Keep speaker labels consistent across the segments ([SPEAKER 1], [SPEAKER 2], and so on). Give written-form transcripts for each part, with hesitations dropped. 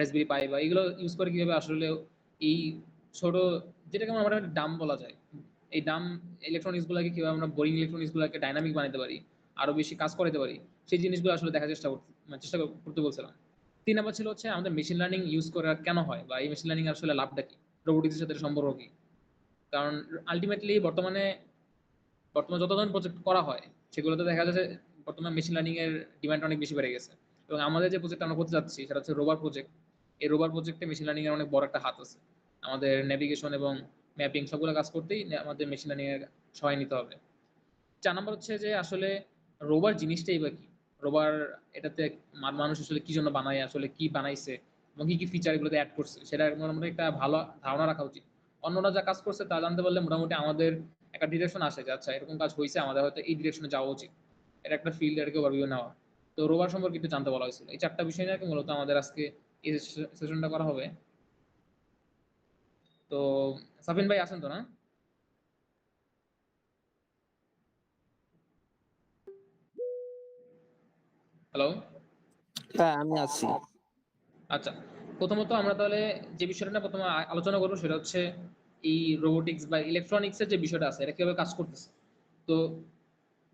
[SPEAKER 1] Raspberry পাই বা এগুলো use করে কিভাবে আসলে এই ছোট, যেটাকে আমরা ডাম বলা যায়, এই ডাম ইলেকট্রনিক্স গুলাকে কিভাবে আমরা বোরিং ইলেকট্রনিক্স গুলাকে ডাইনামিক বানাতে পারি, আরো বেশি কাজ করাতে পারি, সেই জিনিসগুলো আসলে দেখার চেষ্টা করতে বলছিলাম। 3 নাম্বার ছিল হচ্ছে আমাদের মেশিন লার্নিং ইউজ করা কেন হয়, বা এই মেশিন লার্নিং আসলে লাভটা কি, রোবোটিক্সের সাথে সম্পর্ক কি। কারণ আলটিমেটলি বর্তমানে যত ধরনের প্রজেক্ট করা হয় সেগুলোতে দেখা যাচ্ছে বর্তমানে মেশিন লার্নিং এর ডিমান্ড অনেক বেশি বেড়ে গেছে। এবং আমাদের যে প্রজেক্ট আমরা করতে যাচ্ছি সেটা হচ্ছে রোবার প্রজেক্ট। এই রোবার প্রজেক্টে মেশিন লার্নিং এর অনেক বড় একটা হাত আছে। আমাদের নেভিগেশন এবং ম্যাপিং সবগুলো কাজ করতেই আমাদের মেশিন লার্নিং এর সহায় নিতে হবে। 4 নাম্বার হচ্ছে যে আসলে রোবার জিনিসটাই বা কি, রোবার এটাতে মানুষ আসলে কি জন্য বানায়, আসলে কি বানাইছে এবং কি কি ফিচার এগুলোতে অ্যাড করছে সেটা মোটামুটি একটা ভালো ধারণা রাখা উচিত। অন্যরা যা কাজ করছে তা জানতে পারলে মোটামুটি আমাদের একটা ডিরেকশন আসে যে আচ্ছা এরকম কাজ হয়েছে, আমাদের হয়তো এই ডিরেকশনে যাওয়া উচিত। এটা একটা ফিল্ড এটাকে ওভারভিউ নেওয়া। তো রোবার সম্পর্কে একটু জানতে বলা হয়েছিল। এই 4টা বিষয় নিয়ে মূলত আমাদের আজকে এই সেশনটা করা হবে। তো সাফিন ভাই আছেন তো না? হ্যালো।
[SPEAKER 2] হ্যাঁ, আমি আছি।
[SPEAKER 1] আচ্ছা, প্রথমত আমরা তাহলে যে বিষয়টা নিয়ে প্রথমে আলোচনা করবো সেটা হচ্ছে এই রোবোটিক্স বা ইলেকট্রনিক্সের যে বিষয়টা আছে এটা কিভাবে কাজ করতেছে। তো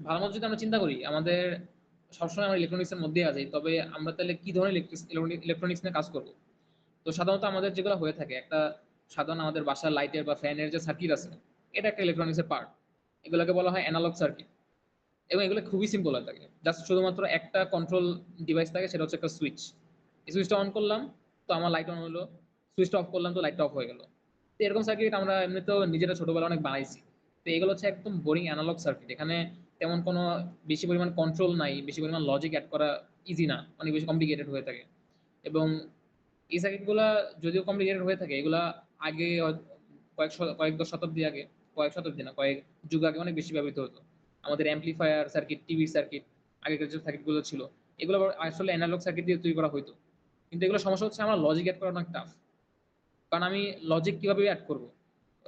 [SPEAKER 1] ভালো মতো যদি আমরা চিন্তা করি, আমাদের সবসময় আমরা ইলেকট্রনিক্সের মধ্যে আছি, তবে আমরা তাহলে কি ধরনের ইলেকট্রনিক্স নিয়ে কাজ করবো। তো সাধারণত আমাদের যেগুলো হয়ে থাকে, একটা সাধারণ আমাদের বাসার লাইটের বা ফ্যানের যে সার্কিট আছে, এটা একটা ইলেকট্রনিক্সের পার্ট। এগুলোকে বলা হয় অ্যানালগ সার্কিট। এবং এগুলো খুবই সিম্পল হয়ে থাকে, জাস্ট শুধুমাত্র একটা কন্ট্রোল ডিভাইস থাকে, সেটা হচ্ছে একটা সুইচ। এই সুইচটা অন করলাম তো আমার লাইট অন হলো, সুইচটা অফ করলাম তো লাইটটা অফ হয়ে গেল। তো এরকম সার্কিট আমরা এমনিতেও নিজেরা ছোটবেলা অনেক বানাইছি। তো এগুলো হচ্ছে একদম বোরিং অ্যানালগ সার্কিট। এখানে তেমন কোনো বেশি পরিমাণ কন্ট্রোল নাই, বেশি পরিমাণ লজিক অ্যাড করা ইজি না, অনেক বেশি কমপ্লিকেটেড হয়ে থাকে। এবং এই সার্কিটগুলা যদিও কমপ্লিকেটেড হয়ে থাকে, এগুলা আগে কয়েক দশ শতাব্দী আগে, কয়েক শতাব্দী না, কয়েক যুগ আগে অনেক বেশি ব্যবহৃত হতো। আমাদের অ্যাম্পলিফায়ার সার্কিট, টিভি সার্কিট, আগেকার যে সার্কিটগুলো ছিল, এগুলো আসলে অ্যানালগ সার্কিট দিয়ে তৈরি করা হতো। কিন্তু এগুলো সমস্যা হচ্ছে আমার লজিক অ্যাড করা অনেক টাফ। কারণ আমি লজিক কিভাবে অ্যাড করবো,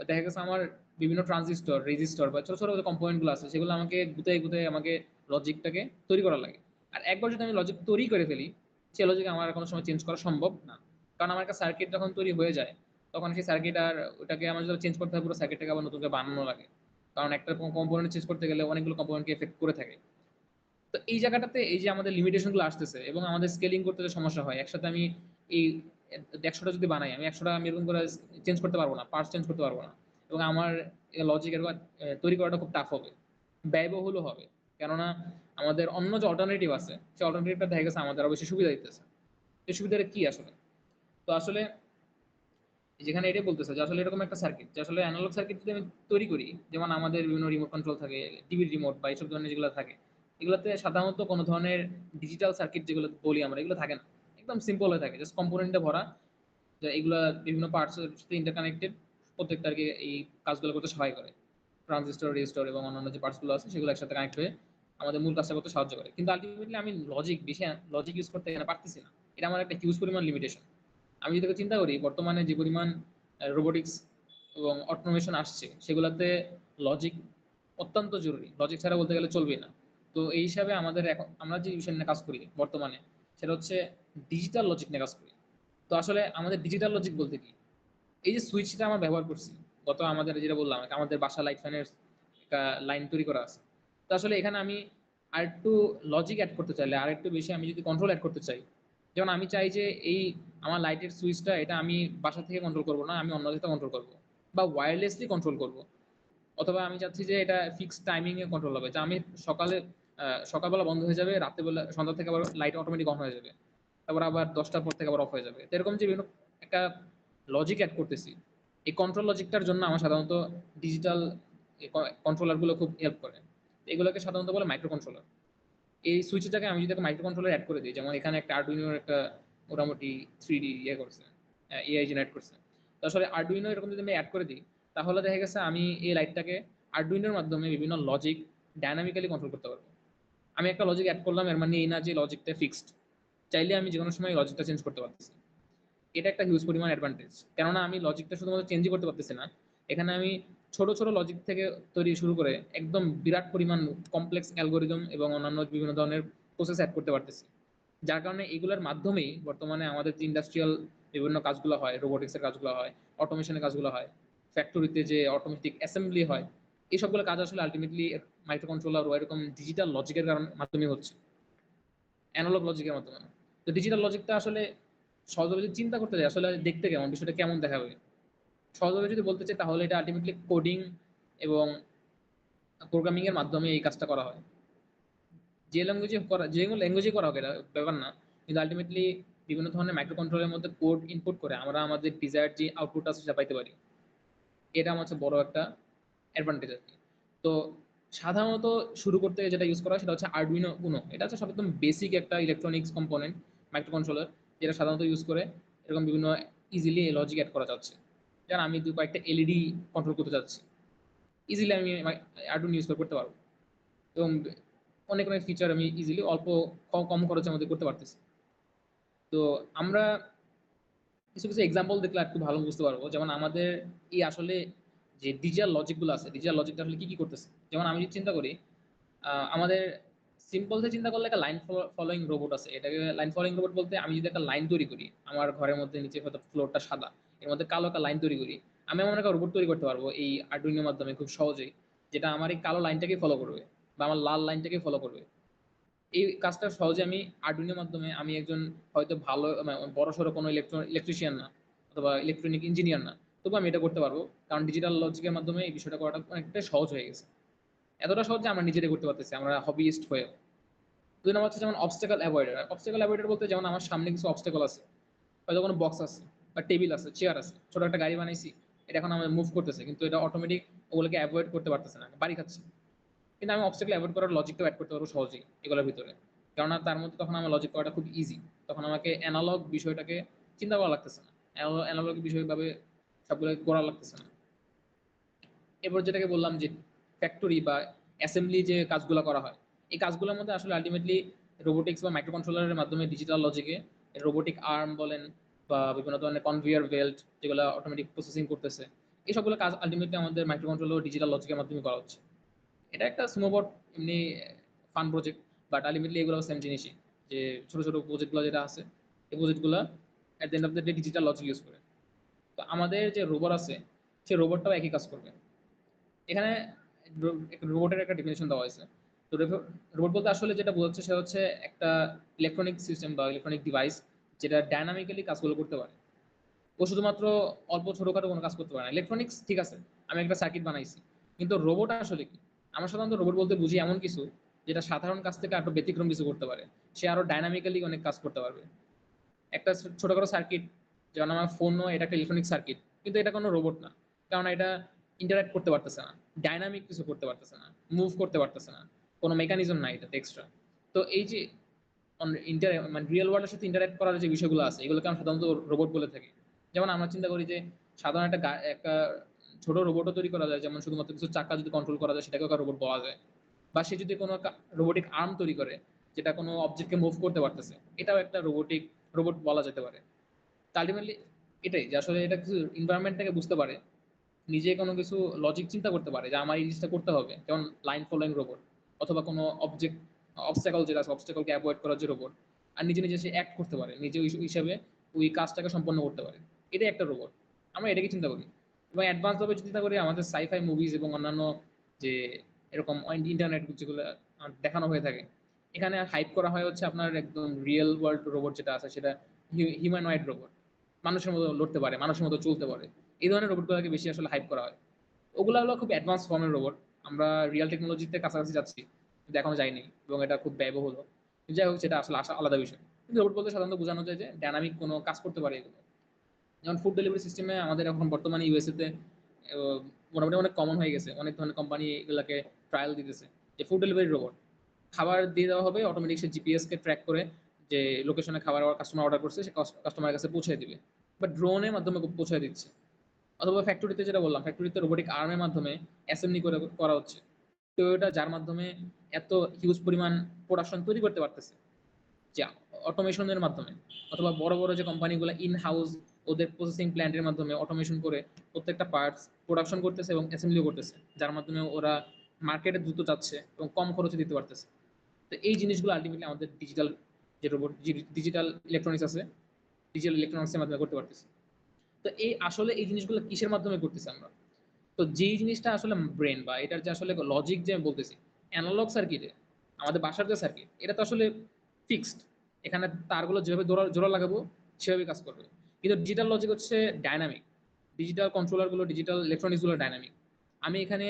[SPEAKER 1] দেখা গেছে আমার বিভিন্ন ট্রানজিস্টর, রেজিস্টর বা ছোট ছোট যে কম্পোনেন্টগুলো আছে সেগুলো আমাকে গুতাই গুতাই আমাকে লজিকটাকে তৈরি করা লাগে। আর একবার যদি আমি লজিক তৈরি করে ফেলি, সে লজিক আমার কোনো সময় চেঞ্জ করা সম্ভব না। কারণ আমার একটা সার্কিট যখন তৈরি হয়ে যায়, তখন সেই সার্কিট আর ওটাকে আমার যদি চেঞ্জ করতে হয়, পুরো সার্কিটটাকে আবার নতুন করে বানানো লাগে। কারণ একটা কম্পোনেন্ট চেঞ্জ করতে গেলে অনেকগুলো কম্পোনেন্টকে এফেক্ট করে থাকে। তো এই জায়গাটাতে এই যে আমাদের লিমিটেশন গুলো আসতেছে এবং আমাদের স্কেলিং করতে যে সমস্যা হয়, একসাথে আমি এই 100টা যদি বানাই, আমি 100টা আমি এরকম করে চেঞ্জ করতে পারবো না, পার্টস চেঞ্জ করতে পারবো না। এবং আমার লজিক এর তৈরি করাটা খুব টাফ হবে, ব্যয়বহুলও হবে। কেননা আমাদের অন্য যে অল্টারনেটিভ আছে, সেই অল্টারনেটিভটা দেখা গেছে আমাদের আরো বেশি সুবিধা দিতেছে। এই সুবিধাটা কি আসলে? তো আসলে যেখানে এটাই বলতেছে যে আসলে এরকম একটা সার্কিট, যে আসলে অ্যানালগ সার্কিট যদি আমি তৈরি করি, যেমন আমাদের বিভিন্ন রিমোট কন্ট্রোল থাকে, টিভির রিমোট বা এইসব ধরনের যেগুলো থাকে, এগুলোতে সাধারণত কোনো ধরনের ডিজিটাল সার্কিট যেগুলো বলি আমরা, এগুলো থাকে না। একদম সিম্পল হয়ে থাকে, জাস্ট কম্পোনেন্টে ভরা, যে এগুলা বিভিন্ন পার্টস এর সাথে ইন্টারকানেক্টেড, প্রত্যেকটা আর কি এই কাজগুলো করতে সহায় করে। ট্রানজিস্টর, রেজিস্টর এবং অন্যান্য যে পার্টস গুলো আছে সেগুলো একসাথে কানেক্ট হয়ে আমাদের মূল কাজটা করতে সাহায্য করে। কিন্তু আলটিমেটলি আমি লজিক ইউজ করতে এখানে পারতেছি না। এটা আমার একটা হিউজ পরিমাণ লিমিটেশন। আমি যদি চিন্তা করি বর্তমানে যে পরিমাণ রোবোটিক্স এবং অটোমেশন আসছে, সেগুলোতে লজিক অত্যন্ত জরুরি। লজিক ছাড়া বলতে গেলে চলবে না। তো এই হিসাবে আমাদের এখন আমরা যে বিষয় নিয়ে কাজ করি বর্তমানে, সেটা হচ্ছে ডিজিটাল লজিক নিয়ে কাজ করি। তো আসলে আমাদের ডিজিটাল লজিক বলতে কি, এই যে সুইচটা আমরা ব্যবহার করছি, গত আমাদের যেটা বললাম আমাদের বাসা লাইট ফ্যানের একটা লাইন তৈরি করা আছে। তো আসলে এখানে আমি আরেকটু লজিক অ্যাড করতে চাইলে, আরেকটু বেশি আমি যদি কন্ট্রোল অ্যাড করতে চাই, যেমন আমি চাই যে এই আমার লাইটের সুইচটা এটা আমি বাসা থেকে কন্ট্রোল করবো না, আমি অন্য থেকে কন্ট্রোল করবো বা ওয়্যারলেসলি কন্ট্রোল করবো। অথবা আমি চাচ্ছি যে এটা ফিক্সড টাইমিং এ কন্ট্রোল হবে, যে আমি সকালে সকালবেলা বন্ধ হয়ে যাবে, রাত্রেবেলা সন্ধ্যা থেকে আবার লাইট অটোমেটিক অন হয়ে যাবে, তারপর আবার 10টার পর থেকে আবার অফ হয়ে যাবে। তো এরকম যে বিভিন্ন একটা লজিক অ্যাড করতেছি, এই কন্ট্রোল লজিকটার জন্য আমার সাধারণত ডিজিটাল কন্ট্রোলার গুলো খুব হেল্প করে। এগুলোকে সাধারণত বলে মাইক্রো কন্ট্রোলার। এই সুইচটাকে আমি যদি একটা মাইক্রো কন্ট্রোলার অ্যাড করে দিই, যেমন এখানে একটা আরডুইনোর একটা মোটামুটি 3D ইয়ে করছে, এআই জেনারেট করছে। তো আসলে আরডুইনো এরকম যদি আমি অ্যাড করে দিই, তাহলে দেখা গেছে আমি এই লাইটটাকে আরডুইনোর মাধ্যমে বিভিন্ন লজিক ডায়নামিক্যালি কন্ট্রোল করতে পারবো। আমি একটা লজিক অ্যাড করলাম, এর মানে এই না যে লজিকটা ফিক্সড, চাইলে আমি যে কোনো সময় লজিকটা চেঞ্জ করতে পারতেছি। এটা একটা হিউজ পরিমাণ অ্যাডভান্টেজ, কেননা আমি লজিকটা শুধুমাত্র চেঞ্জই করতে পারতেছি না, এখানে আমি ছোট ছোট লজিক থেকে তৈরি শুরু করে একদম বিরাট পরিমাণ কমপ্লেক্স অ্যালগোরিদম এবং অন্যান্য বিভিন্ন ধরনের প্রসেস অ্যাড করতে পারতেছি। যার কারণে এগুলোর মাধ্যমেই বর্তমানে আমাদের যে ইন্ডাস্ট্রিয়াল বিভিন্ন কাজগুলো হয়, রোবোটিক্সের কাজগুলো হয়, অটোমেশনের কাজগুলো হয়, ফ্যাক্টরিতে যে অটোমেটিক অ্যাসেম্বলি হয়, এই সবগুলো কাজ আসলে আলটিমেটলি মাইক্রো কন্ট্রোলার ও এরকম ডিজিটাল লজিকের মাধ্যমে হচ্ছে, অ্যানালগ লজিকের মাধ্যমে না। তো ডিজিটাল লজিকটা আসলে সহজভাবে যদি চিন্তা করতে যাই আসলে দেখতে কেমন, বিষয়টা কেমন দেখাবে, সহজভাবে যদি বলতে চাই তাহলে এটা আলটিমেটলি কোডিং এবং প্রোগ্রামিং এর মাধ্যমে এই কাজটা করা হয়। যে ল্যাঙ্গুয়েজে করা, যে ল্যাঙ্গুয়েজে করা হোক এটা ব্যাপার না, কিন্তু আলটিমেটলি বিভিন্ন ধরনের মাইক্রো কন্ট্রোলের মধ্যে কোড ইনপুট করে আমরা আমাদের ডিজায়ার যে আউটপুট আছে সেটা পাইতে পারি। এটা আমার হচ্ছে বড় একটা অ্যাডভান্টেজ আর কি। তো সাধারণত শুরু করতে যেটা ইউজ করা হয় সেটা হচ্ছে আরডুইনো উনো। এটা হচ্ছে সব একদম বেসিক একটা ইলেকট্রনিক্স কম্পোনেন্ট, মাইক্রো কন্ট্রোলার, যেটা সাধারণত ইউজ করে এরকম বিভিন্ন ইজিলি লজিক অ্যাড করা যাচ্ছে। যেমন আমি কয়েকটা এলইডি কন্ট্রোল করতে চাচ্ছি, ইজিলি আমি আরডুইনো ইউজ করে করতে পারবো, এবং অনেক অনেক ফিচার আমি ইজিলি অল্প কম খরচের মধ্যে করতে পারতেছি। তো আমরা কিছু কিছু এক্সাম্পল দেখলে একটু ভালো বুঝতে পারবো। যেমন আমাদের এই আসলে যে ডিজিটাল লজিকগুলো আছে, ডিজিটাল লজিকটা আসলে কি কি করতেছে। যেমন আমি যদি চিন্তা করি, আমাদের সিম্পল থেকে চিন্তা করলে একটা লাইন ফলোয়িং রোবট আছে। এটাকে লাইন ফলোয়িং রোবট বলতে, আমি যদি একটা লাইন তৈরি করি, আমার ঘরের মধ্যে নিচে হয়তো ফ্লোরটা সাদা, এর মধ্যে কালো একটা লাইন তৈরি করি, আমি এমন একটা রোবট তৈরি করতে পারবো এই আর্ডুইনোর মাধ্যমে খুব সহজেই, যেটা আমার এই কালো লাইনটাকে ফলো করবে বা আমার লাল লাইনটাকে ফলো করবে। এই কাজটা সহজে আমি আর্ডুইনোর মাধ্যমে, আমি একজন হয়তো ভালো বড় সড়ো কোনো ইলেকট্রিশিয়ান না অথবা ইলেকট্রনিক ইঞ্জিনিয়ার না, তবু আমি এটা করতে পারবো, কারণ ডিজিটাল লজিকের মাধ্যমে এই বিষয়টা করাটা অনেকটা সহজ হয়ে গেছে। এতটা সহজ যে আমরা নিজেরাই করতে পারতেছি, আমরা হবিস্ট হয়ে। দুই নম্বর হচ্ছে যেমন অবস্টেকল অ্যাভয়েডার। অবস্টেকল অ্যাভয়েডার বলতে, যেমন আমার সামনে কিছু অবস্টেকল আছে, হয়তো কোনো বক্স আছে বা টেবিল আছে, চেয়ার আছে, ছোট একটা গাড়ি বানাইছি, এটা এখন আমার মুভ করতেছে, কিন্তু এটা অটোমেটিক ওগুলোকে অ্যাভয়েড করতে পারতেছে না, বাড়ি খাচ্ছে। কিন্তু আমি অবস্টেকল অ্যাভয়েড করার লজিকটাও অ্যাড করতে পারবো সহজেই এগুলোর ভিতরে, কেননা তার মধ্যে তখন আমার লজিক করাটা খুব ইজি। তখন আমাকে অ্যানালগ বিষয়টাকে চিন্তা করা লাগতেছে না, অ্যানালগ বিষয়ভাবে সবগুলো করা লাগতেছে না। এরপর যেটাকে বললাম যে ফ্যাক্টরি বা অ্যাসেম্বলি যে কাজগুলো করা হয়, এই কাজগুলোর মধ্যে আসলে আলটিমেটলি রোবোটিক্স বা মাইক্রো কন্ট্রোলারের মাধ্যমে ডিজিটাল লজিকে রোবোটিক আর্ম বলেন বা বিভিন্ন ধরনের কনভেয়ার বেল্ট যেগুলো অটোমেটিক প্রসেসিং করতেছে, এই সবগুলো কাজ আলটিমেটলি আমাদের মাইক্রো কন্ট্রোলার ডিজিটাল লজিকের মাধ্যমে করা হচ্ছে। এটা একটা স্নোবট এমনি ফান প্রজেক্ট, বাট আলটিমেটলি এগুলো সেম জিনিসই, যে ছোট ছোট প্রজেক্টগুলো যেটা আছে, এই প্রজেক্টগুলো at the end of the day digital logic use করে। তো আমাদের যে রোবট আছে, সেই রোবটটাও একই কাজ করবে। এখানে রোবটের একটা ডেফিনেশন দেওয়া হয়েছে। তো রোবট বলতে আসলে যেটা বোঝাচ্ছে সেটা হচ্ছে একটা ইলেকট্রনিক সিস্টেম বা ইলেকট্রনিক ডিভাইস যেটা ডায়নামিক্যালি কাজগুলো করতে পারে। ও শুধুমাত্র অল্প ছোটখাটো কোনো কাজ করতে পারে না। ইলেকট্রনিক্স ঠিক আছে, আমি একটা সার্কিট বানাইছি, কিন্তু রোবট আসলে কি? আমরা সাধারণত রোবট বলতে বুঝি এমন কিছু যেটা সাধারণ কাজ থেকে আরো ব্যতিক্রম কিছু করতে পারে, সে আরো ডায়নামিক্যালি অনেক কাজ করতে পারবে। একটা ছোটখাটো সার্কিট, যেমন আমার ফোনও এটা একটা ইলেকট্রনিক সার্কিট, কিন্তু এটা কোনো রোবট না, কারণ এটা ইন্টারাক্ট করতে পারতেছে না, ডাইনামিক কিছু করতে পারতেছে না, মুভ করতে পারতেছে না, কোনো মেকানিজম নাই এটাতে এক্সট্রা। তো এই যে মানে রিয়েল ওয়ার্ল্ডের সাথে ইন্টারাক্ট করার যে বিষয়গুলো আছে, এগুলোকে আমরা সাধারণত রোবট বলে থাকি। যেমন আমরা চিন্তা করি যে সাধারণ একটা ছোট রোবটও তৈরি করা যায়, যেমন শুধুমাত্র কিছু চাকা যদি কন্ট্রোল করা যায় সেটাকেও রোবট বলা যায়। বা সে যদি কোনো রোবোটিক আর্ম তৈরি করে যেটা কোনো অবজেক্টকে মুভ করতে পারতেছে, এটাও একটা রোবট বলা যেতে পারে। আলটিমেটলি এটাই, যে আসলে এটা কিছু এনভায়রনমেন্টটাকে বুঝতে পারে, নিজে কোনো কিছু লজিক চিন্তা করতে পারে যে আমার এই জিনিসটা করতে হবে, যেমন লাইন ফলোয়িং রোবট, অথবা কোনো অবস্টাকল যেটা আছে অবস্টাকলকে অ্যাভয়েড করার যে রোবট, আর নিজে নিজে সে অ্যাক্ট করতে পারে, নিজে ওই হিসাবে ওই কাজটাকে সম্পন্ন করতে পারে, এটাই একটা রোবট। আমরা এটাকে চিন্তা করি। এবং অ্যাডভান্স ভাবে চিন্তা করি আমাদের সাইফাই মুভিজ এবং অন্যান্য যে এরকম ইন্টারনেট যেগুলো দেখানো হয়ে থাকে, এখানে হাইপ করা হয় হচ্ছে আপনার একদম রিয়েল ওয়ার্ল্ড রোবট যেটা আছে সেটা হিউম্যানয়েড রোবট, মানুষের মতো লড়তে পারে, মানুষের মতো চলতে পারে। এই ধরনের রোবটগুলোকে বেশি আসলে হাইপ করা হয়। ওগুলো হলো খুব অ্যাডভান্স ফর্মের রোবট। আমরা রিয়েল টেকনোলজিতে কাছাকাছি যাচ্ছি, কিন্তু এখনো যাইনি, এবং এটা খুব ব্যয়বহুল। যাই হোক, সেটা আসলে আলাদা বিষয়। কিন্তু রোবট বলতে সাধারণত বোঝানো যায় যে ডায়নামিক কোনো কাজ করতে পারে এগুলো। যেমন ফুড ডেলিভারি সিস্টেমে আমাদের এখন বর্তমানে ইউএসএ তে মোটামুটি অনেক কমন হয়ে গেছে, অনেক ধরনের কোম্পানি এগুলাকে ট্রায়াল দিতেছে, যে ফুড ডেলিভারি রোবট খাবার দিয়ে দেওয়া হবে, অটোমেটিক সে জিপিএস কে ট্র্যাক করে যে লোকেশনে খাবার কাস্টমার অর্ডার করছে সে কাস্টমারের কাছে পৌঁছে দিবে, বা ড্রোনের মাধ্যমে পৌঁছে দিচ্ছে। অথবা ফ্যাক্টরিতে যেটা বললাম, ফ্যাক্টরিতে রোবোটিক আর্মের মাধ্যমে অ্যাসেম্বলি করে করা হচ্ছে। তো এটা যার মাধ্যমে এত হিউজ পরিমাণ প্রোডাকশন তৈরি করতে পারতেছে, যে অটোমেশনের মাধ্যমে, অথবা বড় বড় যে কোম্পানিগুলো ইন হাউস ওদের প্রসেসিং প্ল্যান্টের মাধ্যমে অটোমেশন করে প্রত্যেকটা পার্টস প্রোডাকশন করতেছে এবং অ্যাসেম্বলি করতেছে, যার মাধ্যমে ওরা মার্কেটে দ্রুত যাচ্ছে এবং কম খরচে দিতে পারতেছে। তো এই জিনিসগুলো আলটিমেটলি আমাদের ডিজিটাল যে রোবট ডিজিটাল ইলেকট্রনিক্স আছে, ডিজিটাল ইলেকট্রনিক্সের মাধ্যমে করতে পারতেছি। তো এই আসলে এই জিনিসগুলো কিসের মাধ্যমে করতেছি আমরা? তো যেই জিনিসটা আসলে ব্রেন বা এটার যে আসলে লজিক যে আমি বলতেছি, অ্যানালগ সার্কিটে আমাদের বাসার যে সার্কিট এটা তো আসলে ফিক্সড, এখানে তারগুলো যেভাবে জোড়া লাগাবো সেভাবে কাজ করবে। কিন্তু ডিজিটাল লজিক হচ্ছে ডাইনামিক, ডিজিটাল কন্ট্রোলারগুলো ডিজিটাল ইলেকট্রনিক্সগুলো ডাইনামিক। আমি এখানে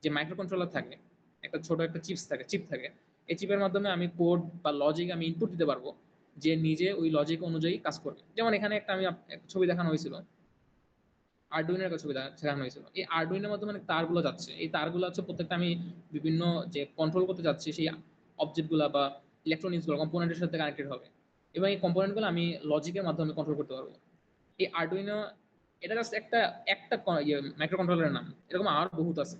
[SPEAKER 1] যে মাইক্রো কন্ট্রোলার থাকে, একটা ছোট একটা চিপ থাকে, এই চিপের মাধ্যমে আমি কোড বা লজিক আমি ইনপুট দিতে পারবো, যে নিজে ওই লজিক অনুযায়ী কাজ করবে। যেমন এখানে একটা আমি একটা ছবি দেখানো হয়েছিল, আরডুইনোর একটা ছবি শেখানো হয়েছিল। এই আরডুইনোর মাধ্যমে তারগুলো যাচ্ছে, এই তারগুলো হচ্ছে প্রত্যেকটা আমি বিভিন্ন যে কন্ট্রোল করতে যাচ্ছি সেই অবজেক্টগুলো বা ইলেকট্রনিক্সগুলো কম্পোনেন্টের সাথে কানেক্টেড হবে, এবং এই কম্পোনেন্টগুলো আমি লজিকের মাধ্যমে কন্ট্রোল করতে পারবো। এই আরডুইনো এটা জাস্ট একটা একটা মাইক্রো কন্ট্রোলারের নাম, এরকম আর বহুত আছে,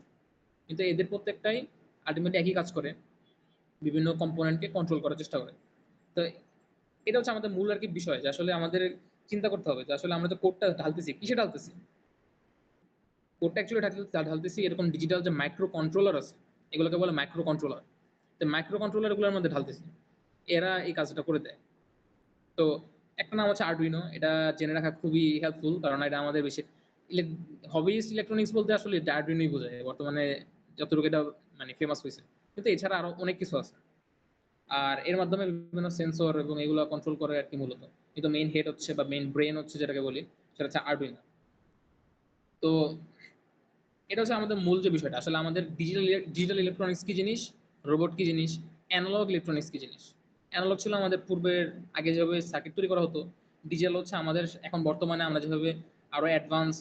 [SPEAKER 1] কিন্তু এদের প্রত্যেকটাই আলটিমেটলি একই কাজ করে, বিভিন্ন কম্পোনেন্টকে কন্ট্রোল করার চেষ্টা করে। তো এটা হচ্ছে আমাদের মূল আর কি বিষয়, যে আসলে আমাদের চিন্তা করতে হবে যে আসলে আমরা যে কোডটা ঢালতেছি কিসে ঢালতেছি। কোডটা অ্যাকচুয়ালি ঢালতেছি এরকম ডিজিটাল যে মাইক্রো কন্ট্রোলার আছে, এগুলোকে বলে মাইক্রো কন্ট্রোলার। তো মাইক্রো কন্ট্রোলার গুলোর মধ্যে ঢালতেছি, এরা এই কাজটা করে দেয়। তো একটা নাম হচ্ছে আরডুইনো, এটা জেনে রাখা খুবই হেল্পফুল, কারণ এটা আমাদের বেশি হবিস ইলেকট্রনিক্স বলতে আসলে আরডুইনোই বোঝায় বর্তমানে, যতটুকু এটা মানে ফেমাস হয়েছে। কিন্তু এছাড়া আরো অনেক কিছু আছে, আর এর মাধ্যমে বিভিন্ন সেন্সর এবং এগুলো কন্ট্রোল করে আর কি মূলত। কিন্তু মেইন হেড হচ্ছে বা মেইন ব্রেন হচ্ছে যেটাকে বলি, সেটা হচ্ছে আরডুইনো। তো এটা হচ্ছে আমাদের মূল যে বিষয়টা, আসলে আমাদের ডিজিটাল ইলেকট্রনিক্স কি জিনিস, রোবট কি জিনিস, অ্যানালগ ইলেকট্রনিক্স কি জিনিস। অ্যানালগ ছিল আমাদের পূর্বের আগে যেভাবে সার্কিট তৈরি করা হতো, ডিজিটাল হচ্ছে আমাদের এখন বর্তমানে আমরা যেভাবে আরো অ্যাডভান্স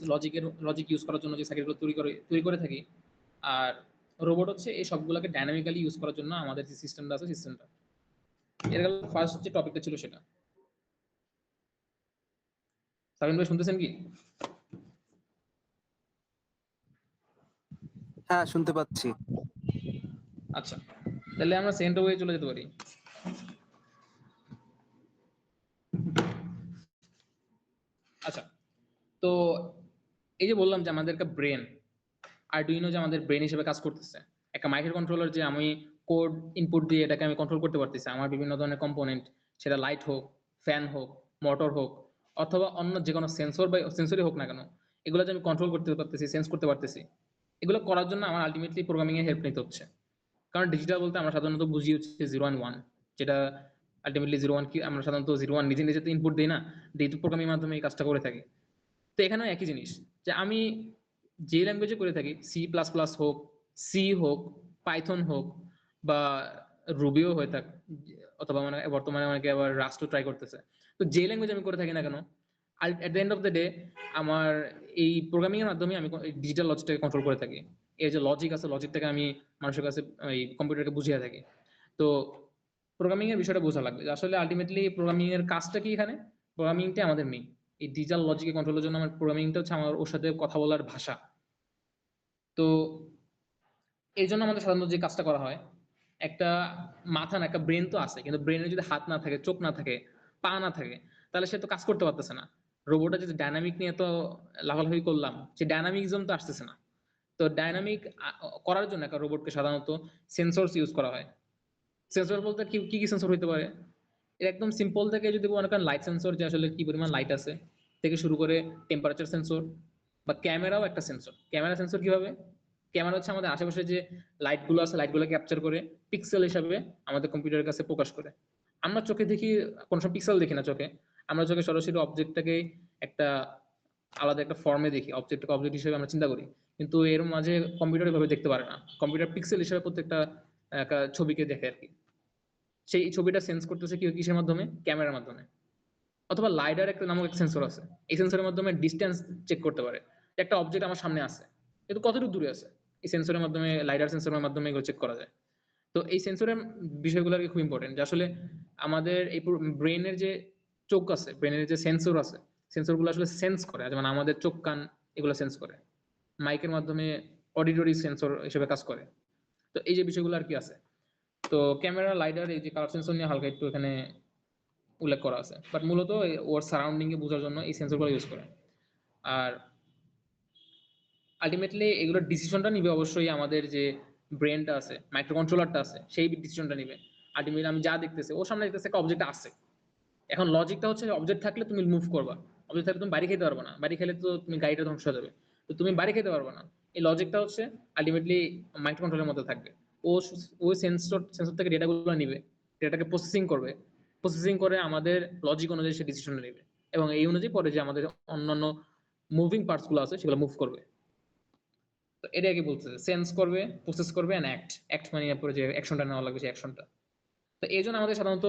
[SPEAKER 1] লজিক ইউজ করার জন্য যে সার্কিটগুলো তৈরি করে থাকি। আর রোবট হচ্ছে এই সবগুলোকে ডাইনামিক্যালি ইউজ করার জন্য আমাদের যে সিস্টেমটা আছে সিস্টেমটা। এর গেল ফার্স্ট যে টপিকটা ছিল সেটা। সাবিন ভাই শুনতেছেন কি?
[SPEAKER 2] হ্যাঁ, শুনতে পাচ্ছি।
[SPEAKER 1] আচ্ছা, তাহলে আমরা সেকেন্ড টপিকে চলে যেতে পারি। আচ্ছা, তো এই যে বললাম যে আমাদের একটা ব্রেন, আরডুইনো যে আমাদের ব্রেন হিসেবে কাজ করতেছে, একটা মাইক্রো কন্ট্রোলার যে আমি কোড ইনপুট দিয়ে এটাকে আমি কন্ট্রোল করতে পারতেছি আমার বিভিন্ন ধরনের কম্পোনেন্ট, সেটা লাইট হোক, ফ্যান হোক, মোটর হোক, অথবা অন্য যে কোনো সেন্সর বা সেন্সরই হোক না কেন, এগুলো যে আমি কন্ট্রোল করতে পারতেছি, সেন্স করতে পারতেছি, এগুলো করার জন্য আমার আলটিমেটলি প্রোগ্রামিং এর হেল্প নিতে হচ্ছে। কারণ ডিজিটাল বলতে আমরা সাধারণত বুঝি হচ্ছে 0 and 1, যেটা আলটিমেটলি 0 1 কি আমরা সাধারণত 0 1 নিজে নিজে তো ইনপুট দিই না, ডিজিটাল প্রোগ্রামিং এর মাধ্যমে এই কাজটা করে থাকি। তো এখানেও একই জিনিস, যে আমি যে ল্যাঙ্গুয়েজে করে থাকি, C++ হোক, সি হোক, পাইথন হোক, বা রুবিও হয়ে থাক, অথবা মানে বর্তমানে অনেকে আবার রাস্টও ট্রাই করতেছে। তো যে ল্যাঙ্গুয়েজ আমি করে থাকি না কেন, at the end of the day আমার এই প্রোগ্রামিং এর মাধ্যমে আমি ডিজিটাল লজিকটাকে কন্ট্রোল করে থাকি। এর যে লজিক আছে, লজিকটাকে আমি মানুষের কাছে এই কম্পিউটারকে বুঝিয়ে থাকি। তো প্রোগ্রামিং এর বিষয়টা বোঝা লাগবে যে আসলে আলটিমেটলি প্রোগ্রামিং এর কাজটা কি এখানে। প্রোগ্রামিংটা আমাদের মেইন, এই ডিজিটাল লজিকে কন্ট্রোলের জন্য আমার প্রোগ্রামিংটা হচ্ছে আমার ওর সাথে কথা বলার ভাষা। তো এই জন্য আমাদের সাধারণত যে কাজটা করা হয়, একটা মাথা না, একটা ব্রেন তো আছে, কিন্তু ব্রেনের যদি হাত না থাকে, চোখ না থাকে, পা না থাকে, তাহলে সে তো কাজ করতে পারতেছে না। রোবটটা যদি ডাইনামিক নিয়ে তো লাফালাফি করলাম, সে ডাইনামিকজম তো আসতেছে না। তো ডাইনামিক করার জন্য একটা রোবটকে সাধারণত সেন্সরস ইউজ করা হয়। সেন্সর বলতে কি কি সেন্সর হইতে পারে, এর একদম সিম্পল থেকে যদি মনে করেন লাইট সেন্সর, যে আসলে কি পরিমাণ লাইট আছে, থেকে শুরু করে টেম্পারেচার সেন্সর, বা ক্যামেরাও একটা সেন্সর। ক্যামেরা সেন্সর কিভাবে, ক্যামেরা হচ্ছে আমাদের আশেপাশে যে লাইট গুলো আছে, লাইট গুলো ক্যাপচার করে পিক্সেল হিসাবে আমাদের কম্পিউটারের কাছে প্রকাশ করে। আমরা চোখে দেখি, কোনো সময় পিক্সেল দেখি না চোখে, আমরা চোখে সরাসরি অবজেক্টটাকে একটা আলাদা একটা ফর্মে দেখি, অবজেক্টকে অবজেক্ট হিসেবে আমরা চিন্তা করি। কিন্তু এর মাঝে কম্পিউটার এভাবে দেখতে পারে না, কম্পিউটার পিক্সেল হিসেবে প্রত্যেকটা একটা ছবিকে দেখে আর কি। সেই ছবিটা সেন্স করতেছে কি কিসের মাধ্যমে, ক্যামেরার মাধ্যমে। অথবা লাইডার একটা নামক একটা সেন্সর আছে, এই সেন্সরের মাধ্যমে ডিস্টেন্স চেক করতে পারে, একটা অবজেক্ট আমার সামনে আছে কিন্তু কতটুকু দূরে আছে, এই সেন্সরের মাধ্যমে, লাইডার সেন্সরের মাধ্যমে এগুলো চেক করা যায়। তো এই সেন্সরের বিষয়গুলো আর কি খুব ইম্পর্টেন্ট, যে আসলে আমাদের এই ব্রেনের যে চোখ আছে, ব্রেনের যে সেন্সর আছে, সেন্সরগুলো আসলে সেন্স করে, যেমন আমাদের চোখ কান এগুলো সেন্স করে, মাইকের মাধ্যমে অডিটরি সেন্সর হিসেবে কাজ করে। তো এই যে বিষয়গুলো আর কি আছে। তো ক্যামেরা, লাইডার, এই যে কালার সেন্সর নিয়ে হালকা একটু এখানে উল্লেখ করা আছে, বাট মূলত ওর সারাউন্ডিং এ বোঝার জন্য এই সেন্সরগুলো ইউজ করে। আর আলটিমেটলি এগুলোর ডিসিশনটা নিবে অবশ্যই আমাদের যে ব্রেনটা আছে, মাইক্রো কন্ট্রোলারটা আছে, সেই ডিসিশনটা নিবে। আলটিমেটলি আমি যা দেখতেছি ওর সামনে দেখতেছে একটা অবজেক্ট আছে। এখন লজিকটা হচ্ছে অবজেক্ট থাকলে তুমি মুভ করবা, অবজেক্ট থাকলে তুমি বাড়ি খেতে পারবে না, বাড়ি খেলে তো তুমি গাড়িটা ধ্বংস হয়ে যাবে, তো তুমি বাড়ি খেতে পারবে না। এই লজিকটা হচ্ছে আলটিমেটলি মাইক্রো কন্ট্রোলের মধ্যে থাকবে। ও ওই সেন্সর থেকে ডেটাগুলো নিবে, ডেটাকে প্রসেসিং করবে, প্রসেসিং করে আমাদের লজিক অনুযায়ী সে ডিসিশন নেবে, এবং এই অনুযায়ী পরে যে আমাদের অন্যান্য মুভিং পার্টস গুলো আছে সেগুলো মুভ করবে। তো এটা কি বলতেছে, সেন্স করবে, প্রসেস করবে এন্ড অ্যাক্ট। অ্যাক্ট মানে পরে যে অ্যাকশনটা নেওয়া লাগবে সেই অ্যাকশনটা। তো এই জন্য আমাদের সাধারণত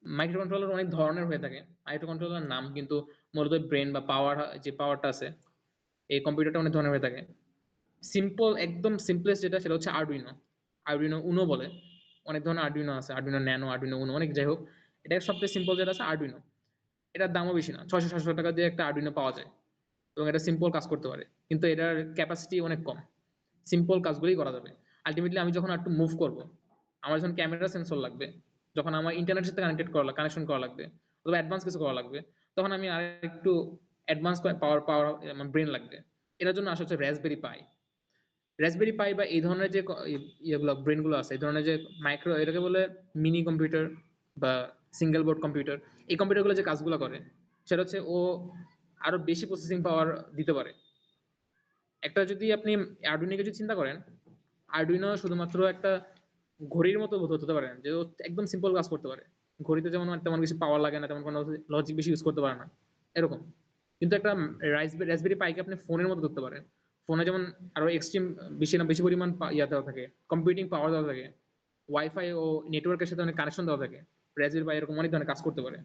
[SPEAKER 1] মাইক্রো কন্ট্রোলার অনেক ধরনের হয়ে থাকে। মাইক্রো কন্ট্রোলার নাম কিন্তু মূলত ব্রেন বা পাওয়ার, যে পাওয়ারটা আছে এই কম্পিউটারটা অনেক ধরনের হয়ে থাকে। সিম্পল, একদম সিম্পলেস্ট যেটা সেটা হচ্ছে আরডুইনো, আরডুইনো উনো বলে। অনেক ধরনের আরডুইনো আছে, আরডুইনো ন্যানো, আরডুইনো উনো, অনেক, যাই হোক এটা সবচেয়ে সিম্পল যেটা আছে আরডুইনো। এটার দামও বেশি না, 600-700 টাকা দিয়ে একটা আরডুইনো পাওয়া যায় এবং এটা সিম্পল কাজ করতে পারে, কিন্তু এটার ক্যাপাসিটি অনেক কম। সিম্পল কাজগুলোই করা যাবে। আলটিমেটলি আমি যখন একটু মুভ করব, আমার যখন ক্যামেরা সেন্সর লাগবে, যখন আমার ইন্টারনেটের সাথে কানেকশন করা লাগবে, অথবা অ্যাডভান্স কিছু করা লাগবে, তখন আমি আর একটু অ্যাডভান্স পাওয়ার পাওয়ার ব্রেন লাগবে। এটার জন্য আসলে হচ্ছে রাসবেরি পাই। রাসবেরি পাই বা এই ধরনের যে ইয়েগুলো ব্রেনগুলো আছে, এই ধরনের যে মাইক্রো, এটাকে বলে মিনি কম্পিউটার বা সিঙ্গেল বোর্ড কম্পিউটার। এই কম্পিউটারগুলো যে কাজগুলো করে সেটা হচ্ছে ও আরো বেশি প্রসেসিং পাওয়ার দিতে পারে। একটা যদি আপনি আরডুইনোকে যদি চিন্তা করেন, আরডুইনো শুধুমাত্র একটা ঘড়ির মতো হতে পারে, যে ও একদম সিম্পল কাজ করতে পারে। ঘড়িতে যেমন তেমন কিছু পাওয়ার লাগে না, তেমন কোনো লজিক বেশি ইউজ করতে পারে না, এরকম। কিন্তু একটা রাসবেরি পাইকে আপনি ফোনের মতো ধরতে পারেন। ফোনে যেমন আরো এক্সট্রিম বেশি না বেশি পরিমাণ ইয়া দেওয়া থাকে, কম্পিউটিং পাওয়ার দেওয়া থাকে, ওয়াইফাই ও নেটওয়ার্কের সাথে অনেক কানেকশন দেওয়া থাকে। রাসবেরি পাই এরকম অনেক ধরনের কাজ করতে পারে।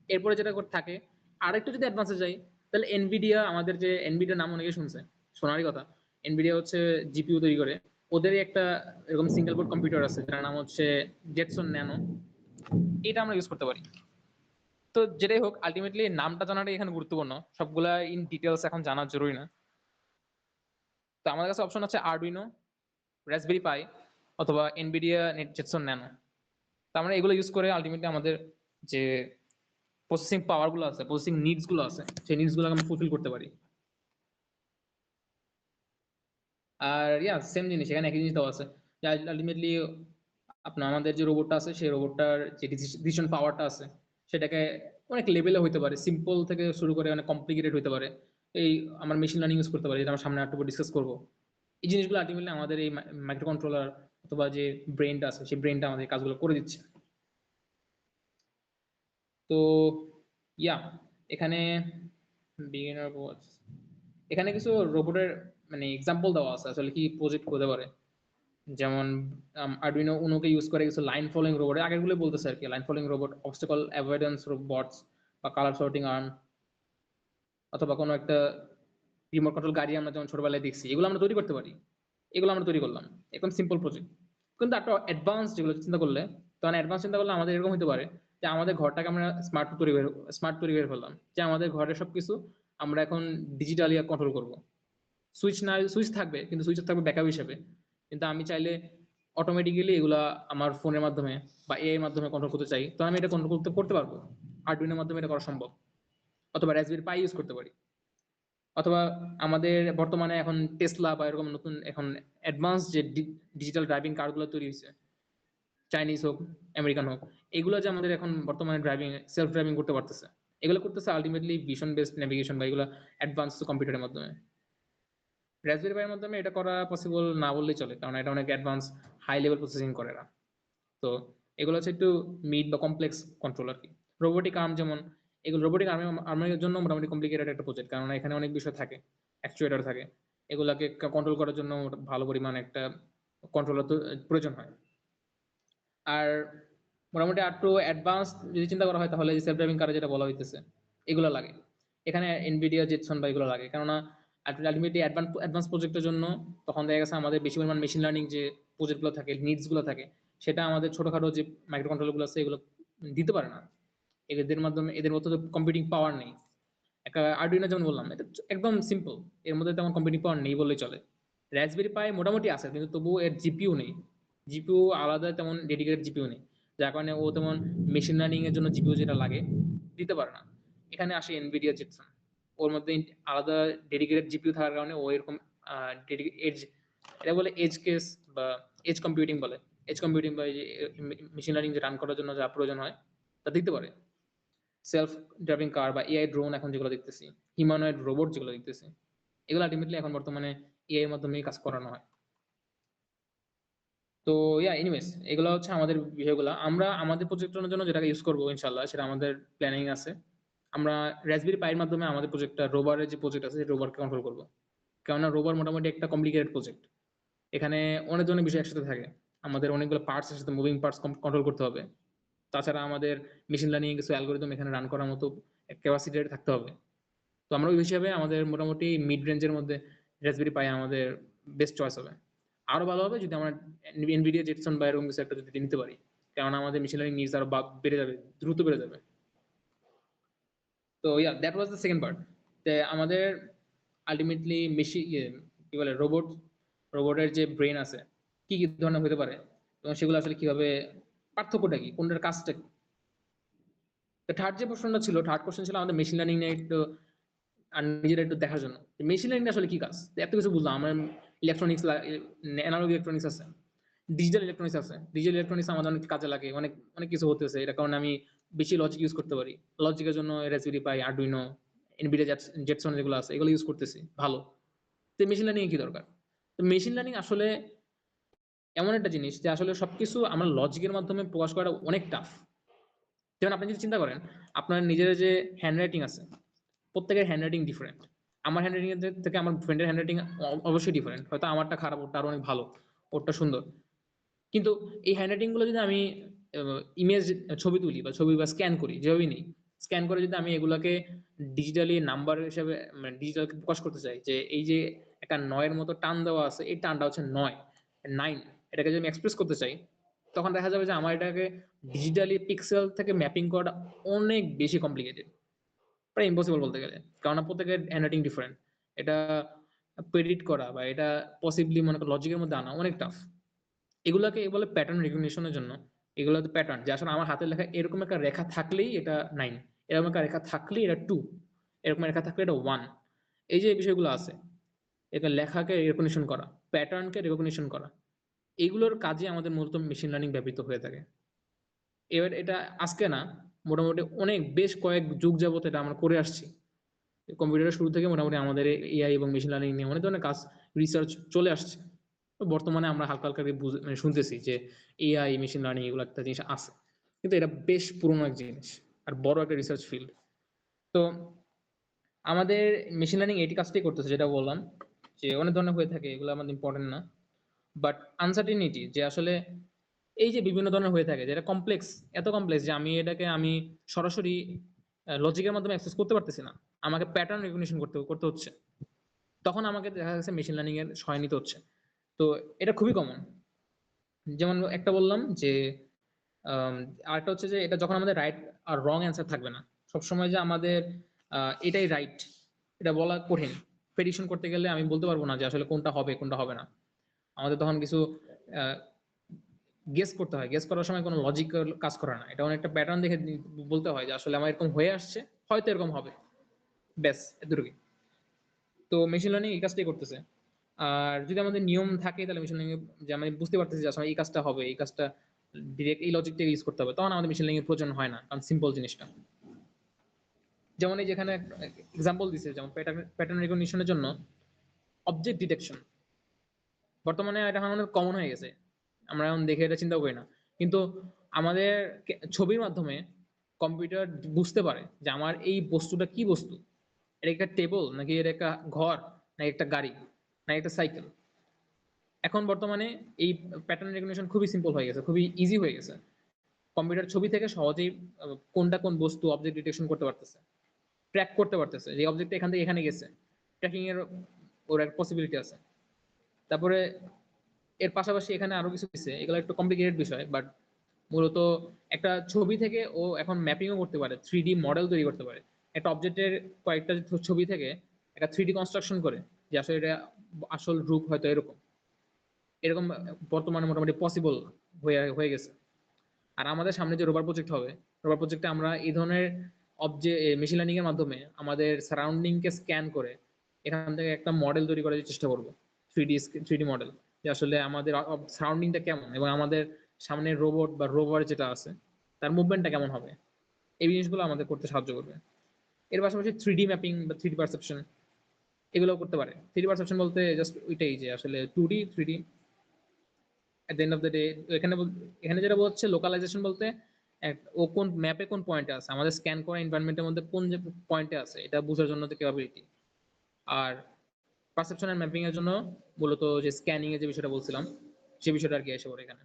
[SPEAKER 1] এরপরে যেটা থাকে, আরেকটু যদি অ্যাডভান্সে যাই, তাহলে এনভিডিয়া, আমাদের যে এনভিডিয়া নাম অনেকে শুনছে, শোনারই কথা। এনভিডিয়া হচ্ছে জিপিইউ তৈরি করে, ওদেরই একটা এরকম সিঙ্গেল বোর্ড কম্পিউটার আছে যার নাম হচ্ছে জেটসন ন্যানো। এটা আমরা ইউজ করতে পারি। তো যেটাই হোক, আলটিমেটলি নামটা জানাটাই এখানে গুরুত্বপূর্ণ, সবগুলা ইন ডিটেলস এখন জানা জরুরি না। তো আমাদের কাছে অপশন আছে আরডুইনো, রাসবেরি পাই, অথবা এনভিডিয়া জেটসন ন্যানো। তো আমরা এগুলো ইউজ করে আলটিমেটলি আমাদের যে প্রসেসিং পাওয়ার গুলো আছে, প্রসেসিং নিডস গুলো আছে, সেই নিডস গুলো আমরা ফুলফিল করতে পারি। আর সেম জিনিস এখানে, একই জিনিস দেওয়া আছে যে আলটিমেটলি আপনার আমাদের যে রোবটটা আছে সেই রোবটটার যে ডিসিশন পাওয়ারটা আছে সেটাকে অনেক লেভেলে হইতে পারে, সিম্পল থেকে শুরু করে অনেক কমপ্লিকেটেড হইতে পারে। এই আমার মেশিন লার্নিং ইউজ করতে পারি, এটা আমরা সামনে একটু ডিসকাস করবো। এই জিনিসগুলো আলটিমেটলি আমাদের এই মাইক্রো কন্ট্রোলার অথবা যে ব্রেনটা আছে সেই ব্রেনটা আমাদের কাজগুলো করে দিচ্ছে। তো ইয়া এখানে বিগিনার, এখানে কিছু রোবটের মানে এক্সাম্পল দেওয়া আছে আসলে কি প্রজেক্ট হতে পারে। যেমন আরডুইনো উনোকে ইউজ করে কিছু লাইন ফলোইং রোবট, আগের গুলো বলতেছে আর কি, line following robot, obstacle avoidance robots, বা কালার সর্টিং আর্ম, অথবা কোনো একটা রিমোট কন্ট্রোল গাড়ি আমরা যেমন ছোটবেলায় দেখছি, এগুলো আমরা তৈরি করতে পারি। এগুলো আমরা তৈরি করলাম, একদম সিম্পল প্রজেক্ট। কিন্তু একটা অ্যাডভান্স যেগুলো চিন্তা করলে, তখন অ্যাডভান্স চিন্তা করলে আমাদের এরকম হতে পারে যে আমাদের ঘরটাকে আমরা স্মার্ট তৈরি করে ফেললাম, যে আমাদের ঘরের সবকিছু আমরা এখন ডিজিটালি কন্ট্রোল করব। সুইচ থাকবে, কিন্তু সুইচ থাকবে ব্যাকআপ হিসেবে। কিন্তু আমি চাইলে অটোমেটিক্যালি এগুলা আমার ফোনের মাধ্যমে বা এআই এর মাধ্যমে কন্ট্রোল করতে চাই, তো আমি এটা কন্ট্রোল করতে পারবো। আরডুইনোর মাধ্যমে এটা করা সম্ভব। অথবা রাসবেরি পাই ইউজ করতে পারি। অথবা আমাদের বর্তমানে এখন টেসলা বা এরকম নতুন এখন অ্যাডভান্স যে ডিজিটাল ড্রাইভিং কারগুলো তৈরি হয়েছে, চাইনিজ হোক আমেরিকান হোক, এগুলো যে আমাদের এখন বর্তমানে সেলফ ড্রাইভিং করতে পারতেছে, এগুলো করতেছে আলটিমেটলি ভিশন বেসড নেভিগেশন বা এগুলো অ্যাডভান্স কম্পিউটারের মাধ্যমে। রাসবেরি পাইয়ের মাধ্যমে এটা করা পসিবল না বললেই চলে, কারণ এটা অনেক অ্যাডভান্স হাই লেভেল প্রসেসিং করে না। তো এগুলো হচ্ছে একটু মিড বা কমপ্লেক্স কন্ট্রোল আর কি। রোবোটিক আর্ম যেমন, এগুলো রোবোটিক আর্মের জন্য মোটামুটি কমপ্লিকেটেড একটা প্রজেক্ট, কারণ এখানে অনেক বিষয় থাকে, অ্যাকচুয়েটর থাকে। এগুলাকে কন্ট্রোল করার জন্য ভালো পরিমাণ একটা কন্ট্রোলার প্রয়োজন হয়। আর মোটামুটি একটু অ্যাডভান্স যদি চিন্তা করা হয় তাহলে সেলফ ড্রাইভিং কারে যেটা বলা হইতেছে এগুলো লাগে। এখানে এনভিডিয়া জেটসন বা এগুলো লাগে, কেননা আলটিমেটলি অ্যাডভান্স প্রজেক্টের জন্য তখন দেখা গেছে আমাদের বেশি পরিমাণ মেশিন লার্নিং যে প্রজেক্টগুলো থাকে, নিডস গুলো থাকে, সেটা আমাদের ছোটখাটো যে মাইক্রো কন্ট্রোলার গুলো আছে এগুলো দিতে পারে না। এদের মাধ্যমে এদের মতো কম্পিউটিং পাওয়ার নেই। একটা আরডুইনো যেমন বললাম, এটা একদম সিম্পল, এর মধ্যে তেমন কম্পিউটিং পাওয়ার নেই বললেই চলে। রাসবেরি পাই মোটামুটি আছে, কিন্তু তবুও এর জিপিইউ নেই। জিপিইউ আলাদা তেমন ডেডিকেটেড জিপিইউ নেই, যার কারণে ও তেমন মেশিন লার্নিং এর জন্য জিপিইউ যেটা লাগে দিতে পারে না। এখানে আসে এনভিডিয়া জেটসন, ওর মধ্যে আলাদা ডেডিকেটেড জিপিইউ থাকার কারণে ও এরকম এজ, এটা বলে এজ কেস বা এজ কম্পিউটিং বলে, এজ কম্পিউটিং বা মেশিন লার্নিং যে রান করার জন্য যা প্রয়োজন হয় তা দিতে পারে। সেলফ ড্রাইভিং কার বা এআই ড্রোন এখন যেগুলো দেখতেছি, হিউম্যানয়েড রোবট যেগুলো দেখতেছি, এগুলো আলটিমেটলি এখন বর্তমানে এআই এর মাধ্যমে কাজ করানো হয়। তো এনিওয়েজ এগুলো হচ্ছে আমাদের বিষয়গুলো। আমরা আমাদের প্রজেক্টের জন্য যেটা ইউজ করবো ইনশাল্লাহ, সেটা আমাদের প্ল্যানিং আছে। আমরা রাসবেরি পাইয়ের মাধ্যমে আমাদের প্রজেক্টটা, রোভারের যে প্রজেক্ট আছে, রোভারকে কন্ট্রোল করবো। কেননা রোভার মোটামুটি একটা কমপ্লিকেটেড প্রজেক্ট। এখানে অনেক ধরনের বিষয় একসাথে থাকে। আমাদের অনেকগুলো পার্টস এর সাথে, মুভিং পার্টস কন্ট্রোল করতে হবে। তাছাড়া আমাদের মেশিন লার্নিং কিছু অ্যালগোরিদম এখানে রান করার মতো ক্যাপাসিটি থাকতে হবে। তো আমরা ওই হিসাবে আমাদের মোটামুটি মিড রেঞ্জের মধ্যে রাসবেরি পাই আমাদের বেস্ট চয়েস হবে। আরো ভালো হবে যদি আমরা এনভিডিয়া জেটসন বা এরকম কিছু একটা যদি নিতে পারি, কারণ আমাদের মেশিন লার্নিং নিডস আরো বেড়ে যাবে, দ্রুত বেড়ে যাবে। তো that was the second part. আমাদের আলটিমেটলি মেশিন কি বলে রোবটের যে ব্রেন আছে, কি কি ধরনের হতে পারে এবং সেগুলো আসলে কিভাবে, পার্থক্যটা কি, কোনটার কাজটা কি। থার্ড যে প্রশ্নটা ছিল, থার্ড কোশ্চেন ছিল আমাদের মেশিন লার্নিং নিয়ে একটু আর নিজেরা একটু দেখার জন্য মেশিন লার্নিং আসলে কি কাজ। এত কিছু বুঝলাম। আমার ইলেকট্রনিক্স, অ্যানালগ ইলেকট্রনিক্স আছে, ডিজিটাল ইলেকট্রনিক্স আছে। ডিজিটাল ইলেকট্রনিক্স আমাদের অনেক কাজে লাগে, অনেক অনেক কিছু হতেছে। এটা কারণে আমি বেশি লজিক ইউজ করতে পারি। লজিকের জন্য রাসবেরি পাই, আরডুইনো, এনভিডিয়া জেটসন যেগুলো আছে এগুলো ইউজ করতেছি ভালো। তো মেশিন লার্নিং কি দরকার? তো মেশিন লার্নিং আসলে এমন একটা জিনিস যে আসলে সবকিছু আমরা লজিকের মাধ্যমে প্রকাশ করাটা অনেক টাফ। যেমন আপনি যদি চিন্তা করেন, আপনার নিজের যে হ্যান্ড রাইটিং আছে, প্রত্যেকের হ্যান্ড রাইটিং ডিফারেন্ট। আমার হ্যান্ড রাইটিং থেকে আমার ফ্রেন্ডের হ্যান্ড রাইটিং অবশ্যই ডিফারেন্ট। হয়তো আমারটা খারাপ, ওরটা আরো অনেক ভালো, ওরটা সুন্দর। কিন্তু এই হ্যান্ড রাইটিং গুলো যদি আমি ইমেজ, ছবি তুলি বা ছবি বা স্ক্যান করি, যেভাবেই নেই, স্ক্যান করে যদি আমি এগুলাকে ডিজিটালি নাম্বার হিসেবে, মানে ডিজিটাল প্রকাশ করতে চাই, যে এই যে একটা নয়ের মতো টান দেওয়া আছে, এই টানটা হচ্ছে 9, এটাকে যদি আমি এক্সপ্রেস করতে চাই, তখন দেখা যাবে যে আমার এটাকে ডিজিটালি পিক্সেল থেকে ম্যাপিং করাটা অনেক বেশি কমপ্লিকেটেড, প্রায় ইম্পসিবল বলতে গেলে। কারণ প্রত্যেকের হ্যান্ডরাইটিং ডিফারেন্ট। এটা প্রেডিক্ট করা বা এটা পসিবলি মনে করো লজিকের মধ্যে আনা অনেক টাফ। এগুলাকে বলে প্যাটার্ন রিকগনিশনের জন্য। এগুলো তো প্যাটার্ন, যে আসলে আমার হাতের লেখা এরকম একটা রেখা থাকলেই এটা 9, এরকম একটা রেখা থাকলেই এটা 2, এরকম রেখা থাকলে এটা 1। এই যে বিষয়গুলো আছে, এটা লেখাকে রেকগনিশন করা, প্যাটার্নকে রেকগনিশন করা, এগুলোর কাজে আমাদের মূলত মেশিন লার্নিং ব্যবহৃত হয়ে থাকে। এবার এটা আজকে না, মোটামুটি অনেক বেশ কয়েক যুগ যাবত এটা আমরা করে আসছি। কম্পিউটারের শুরু থেকে মোটামুটি আমাদের এআই এবং মেশিন লার্নিং নিয়ে অনেক ধরনের কাজ, রিসার্চ চলে আসছে। তো বর্তমানে আমরা হালকা হালকা মানে শুনতেছি যে এআই, মেশিন লার্নিং এগুলো একটা জিনিস আছে, কিন্তু এটা বেশ পুরোনো এক জিনিস আর বড় একটা রিসার্চ ফিল্ড। তো আমাদের মেশিন লার্নিং এটি কাজটাই করতেছে, যেটা বললাম যে অনেক ধরনের হয়ে থাকে, এগুলো আমাদের ইম্পর্টেন্ট না। বাট আনসার্টিনিটি যে আসলে এই যে বিভিন্ন ধরনের হয়ে থাকে, যেটা কমপ্লেক্স, এত কমপ্লেক্স যে আমি এটাকে সরাসরি লজিকের মাধ্যমে অ্যাক্সেস করতে পারতেছি না, আমাকে প্যাটার্ন রেকগনিশন করতে করতে হচ্ছে। তখন আমাকে দেখা যাচ্ছে মেশিন লার্নিং এর সহায় নিতে হচ্ছে। তো এটা খুবই কমন। যেমন একটা বললাম যে আরেকটা হচ্ছে যে এটা যখন আমাদের রাইট আর রং অ্যান্সার থাকবে না, সবসময় যে আমাদের এটাই রাইট এটা বলা কঠিন। প্রেডিকশন করতে গেলে আমি বলতে পারবো না যে আসলে কোনটা হবে কোনটা হবে না। আমাদের তখন কিছু গেস করতে হয়। গেস করার সময় কোনো লজিক্যাল কাজ করে না, এটা অনেকটা প্যাটার্ন দেখে বলতে হয় যে আসলে আমার এরকম হয়ে আসছে, হয়তো এরকম হবে, ব্যাস এতটুকুই। তো মেশিন লার্নিং এই কাজটাই করতেছে। আর যদি আমাদের নিয়ম থাকে তাহলে মেশিন লার্নিং, যে আমি বুঝতে পারতেছি যে আসলে এই কাজটা হবে, এই কাজটা ডিরেক্ট এই লজিকটাকে ইউজ করতে হবে, তখন আমাদের মেশিন লার্নিং এর প্রয়োজন হয় না, কারণ সিম্পল জিনিসটা। যেমন এই যেখানে এক্সাম্পল দিছে, যেমন প্যাটার্ন রিকগনিশনের জন্য অবজেক্ট ডিটেকশন, বর্তমানে এটা অনেক কমন হয়ে গেছে, আমরা এখন দেখে এটা চিন্তা করি না। কিন্তু আমাদের ছবির মাধ্যমে কম্পিউটার বুঝতে পারে যে আমার এই বস্তুটা কি বস্তু, এটা একটা টেবল নাকি এটা একটা ঘর, নাকি একটা গাড়ি, নাকি একটা সাইকেল। এখন বর্তমানে এই প্যাটার্ন রেকগনিশন খুবই সিম্পল হয়ে গেছে, খুবই ইজি হয়ে গেছে। কম্পিউটার ছবি থেকে সহজেই কোনটা কোন বস্তু অবজেক্ট ডিটেকশন করতে পারতেছে, ট্র্যাক করতে পারতেছে যে অবজেক্টটা এখান থেকে এখানে গেছে, ট্র্যাকিং এর ওর একটা পসিবিলিটি আছে। তারপরে এর পাশাপাশি এখানে আরো কিছু আছে, এগুলো একটু কমপ্লিকেটেড বিষয়, বাট মূলত একটা ছবি থেকে ও এখন ম্যাপিংও করতে পারে, 3D মডেল তৈরি করতে পারে। একটা অবজেক্টের কয়েকটা ছবি থেকে একটা 3D কনস্ট্রাকশন করে, যে আসলে এটা আসল রূপ হয়তো এরকম এরকম বর্তমানে মোটামুটি পসিবল হয়ে হয়ে গেছে। আর আমাদের সামনে যে রোবার প্রজেক্ট হবে, রোবার প্রজেক্টে আমরা এই ধরনের মেশিন লার্নিং এর মাধ্যমে আমাদের সারাউন্ডিং কে স্ক্যান করে এখান থেকে একটা মডেল তৈরি করার চেষ্টা করব, 3D মডেল। যে আসলে আমাদের সারাউন্ডিংটা কেমন এবং আমাদের সামনে রোবট বা রোভার যেটা আছে তার মুভমেন্টটা কেমন হবে, এই জিনিসগুলো আমাদের করতে সাহায্য করবে। এর পাশাপাশি 3D ম্যাপিং বা 3D পারসেপশন এগুলো করতে পারে। 3D পারসেপশন বলতে জাস্ট ওইটাই যে আসলে 2D 3D at the end of the day. এখানে এখানে যেটা বলছে লোকালাইজেশন বলতে ও কোন ম্যাপে কোন পয়েন্টে আছে, আমাদের স্ক্যান করা এনভায়রনমেন্টের মধ্যে কোন যে পয়েন্টে আছে এটা বোঝার জন্য তো ক্যাপাবিলিটি। আর পারসেপশন এন্ড ম্যাপিং এর জন্য মূলত যে স্ক্যানিং এর যে বিষয়টা বলছিলাম সেই বিষয়টা আর কি এসে পড়ে এখানে।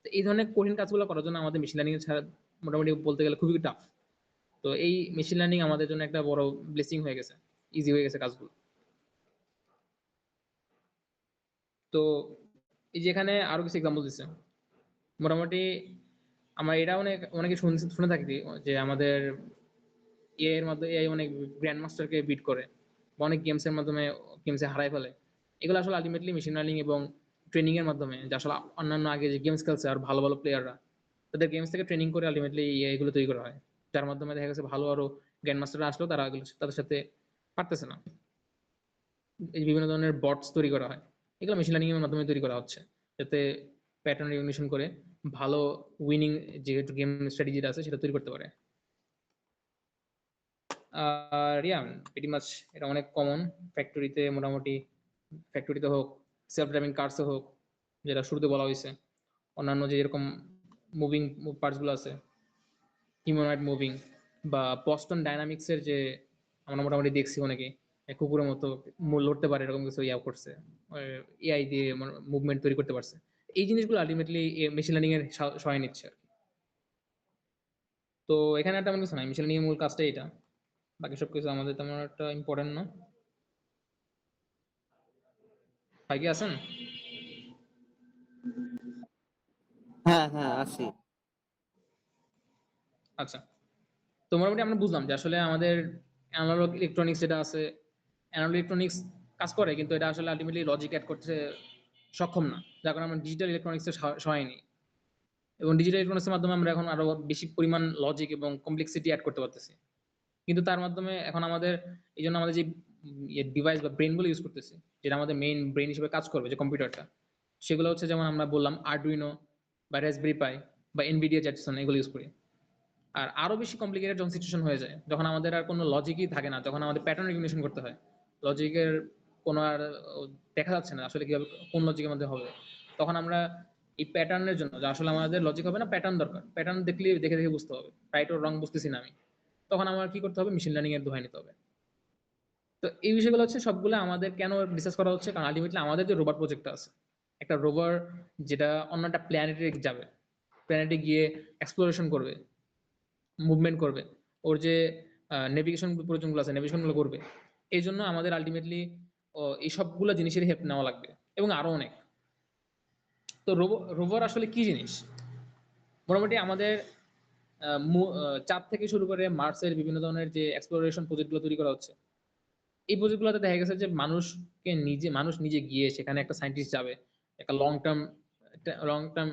[SPEAKER 1] তো এই ধরনের কঠিন কাজগুলো করার জন্য আমাদের মেশিন লার্নিং ছাড়া মোটামুটি বলতে গেলে খুবই টাফ। তো এই মেশিন লার্নিং আমাদের জন্য একটা বড় ব্লেসিং হয়ে গেছে, ইজি হয়ে গেছে কাজগুলো। তো এই যে এখানে আরো কিছু এক্সাম্পল দিচ্ছে মোটামুটি আমরা এটা অনেকে শুনে থাকি যে আমাদের এআই এর মাধ্যমে এআই অনেক গ্র্যান্ড মাস্টারকে বিট করে বা অনেক গেমসের মাধ্যমে গেমসে হারাই ফেলে। এগুলো আসলে আলটিমেটলি মেশিন লার্নিং এবং ট্রেনিং এর মাধ্যমে, যে আসলে অন্যান্য আগে যে গেমস খেলছে আর ভালো ভালো প্লেয়াররা তাদের গেমস থেকে ট্রেনিং করে আলটিমেটলি এগুলো তৈরি করা হয়, যার মাধ্যমে দেখা গেছে ভালো আরো গ্র্যান্ড মাস্টাররা আসলেও তারা তাদের সাথে পারতেছে না। এই বিভিন্ন ধরনের বটস তৈরি করা হয়, এগুলো মেশিন লার্নিং এর মাধ্যমে তৈরি করা হচ্ছে যাতে প্যাটার্ন রিকগনিশন করে ভালো উইনিং যে গেম স্ট্র্যাটেজিটা আছে সেটা তৈরি করতে পারে। আর ইয়া প্রিটি মাচ এটা অনেক কমন ফ্যাক্টরিতে, মোটামুটি ফ্যাক্টরিতে হোক, সেলফ ড্রাইভিং কারসে হোক, যেটা শুরুতে বলা হয়েছে, অন্যান্য যে এরকম মুভিং পার্টস গুলো আছে, হিউম্যানয়েড মুভিং বা বস্টন ডাইনামিক্সের যে আমরা মোটামুটি দেখছি অনেকে কুকুরের মতো লড়তে পারে এরকম কিছু ইয়া করছে, এআই দিয়ে মুভমেন্ট তৈরি করতে পারছে। এই জিনিসগুলো আলটিমেটলি মেশিন লার্নিং এর সহায় নিচ্ছে আর কি। তো এখানে তেমন কিছু নাই, মেশিন লার্নিং এর মূল কাজটাই এটা, বাকি সবকিছু আমাদের তেমন একটা ইম্পর্টেন্ট না। ভাই কি আছেন?
[SPEAKER 2] হ্যাঁ হ্যাঁ আছি।
[SPEAKER 1] আচ্ছা, তো মোটামুটি আমরা বুঝলাম যে আসলে আমাদের অ্যানালগ ইলেকট্রনিক্স যেটা আছে, অ্যানালগ ইলেকট্রনিক্স কাজ করে কিন্তু এটা আসলে আলটিমেটলি লজিক অ্যাড করতে সক্ষম না, যার কারণে আমরা ডিজিটাল ইলেকট্রনিক্সের সহায় নিই। এবং ডিজিটাল ইলেকট্রনিক্সের মাধ্যমে আমরা এখন আরো বেশি পরিমাণ লজিক এবং কমপ্লেক্সিটি অ্যাড করতে পারতেছি। কিন্তু তার মাধ্যমে এখন আমাদের এই জন্য আমাদের যে ডিভাইস বা ব্রেনগুলো ইউজ করতেছি, যেটা আমাদের মেইন ব্রেন হিসেবে কাজ করবে যে কম্পিউটারটা, সেগুলো হচ্ছে যেমন আমরা বললাম আরডুইনো বা রাসবেরি পাই বা এনভিডিয়া জ্যাকসন, এগুলো ইউজ করি। আর আরো বেশি কমপ্লিকেটেড যখন সিচুয়েশন হয়ে যায়, যখন আমাদের আর কোনো লজিকই থাকে না, যখন আমাদের প্যাটার্ন রিকগনিশন করতে হয়, লজিকের কোনো আর দেখা যাচ্ছে না আসলে কিভাবে কোন লজিকের মধ্যে হবে, তখন আমরা এই প্যাটার্নের জন্য, যে আসলে আমাদের লজিক হবে না, প্যাটার্ন দরকার, প্যাটার্ন দেখলে দেখে দেখে বুঝতে হবে, রাইট ওর রং বুঝতেছি না আমি, তখন আমার কি করতে হবে, মেশিন লার্নিং এর দোহাই নিতে হবে। তো এই বিষয়গুলো হচ্ছে সবগুলো আমাদের কেন ডিসকাস করা হচ্ছে, কারণ আলটিমেটলি আমাদের যে রোবট প্রজেক্টটা আছে, একটা রোভার যেটা অন্য একটা প্ল্যানেটে যাবে, প্ল্যানেটে গিয়ে এক্সপ্লোরেশন করবে, মুভমেন্ট করবে, ওর যে নেভিগেশন প্রয়োজনগুলো আছে নেভিগেশনগুলো করবে, এই জন্য আমাদের আলটিমেটলি এই সবগুলো জিনিসের হেল্প নেওয়া লাগবে এবং আরো অনেক। তো রোভার আসলে কি জিনিস? মোটামুটি আমাদের চাঁদ থেকে শুরু করে মার্সের বিভিন্ন ধরনের যে এক্সপ্লোরেশন প্রজেক্টগুলো তৈরি করা হচ্ছে, এই প্রজেক্টগুলোতে দেখা গেছে যে মানুষ নিজে গিয়ে সেখানে একটা সায়েন্টিস্ট যাবে একটা লং টার্ম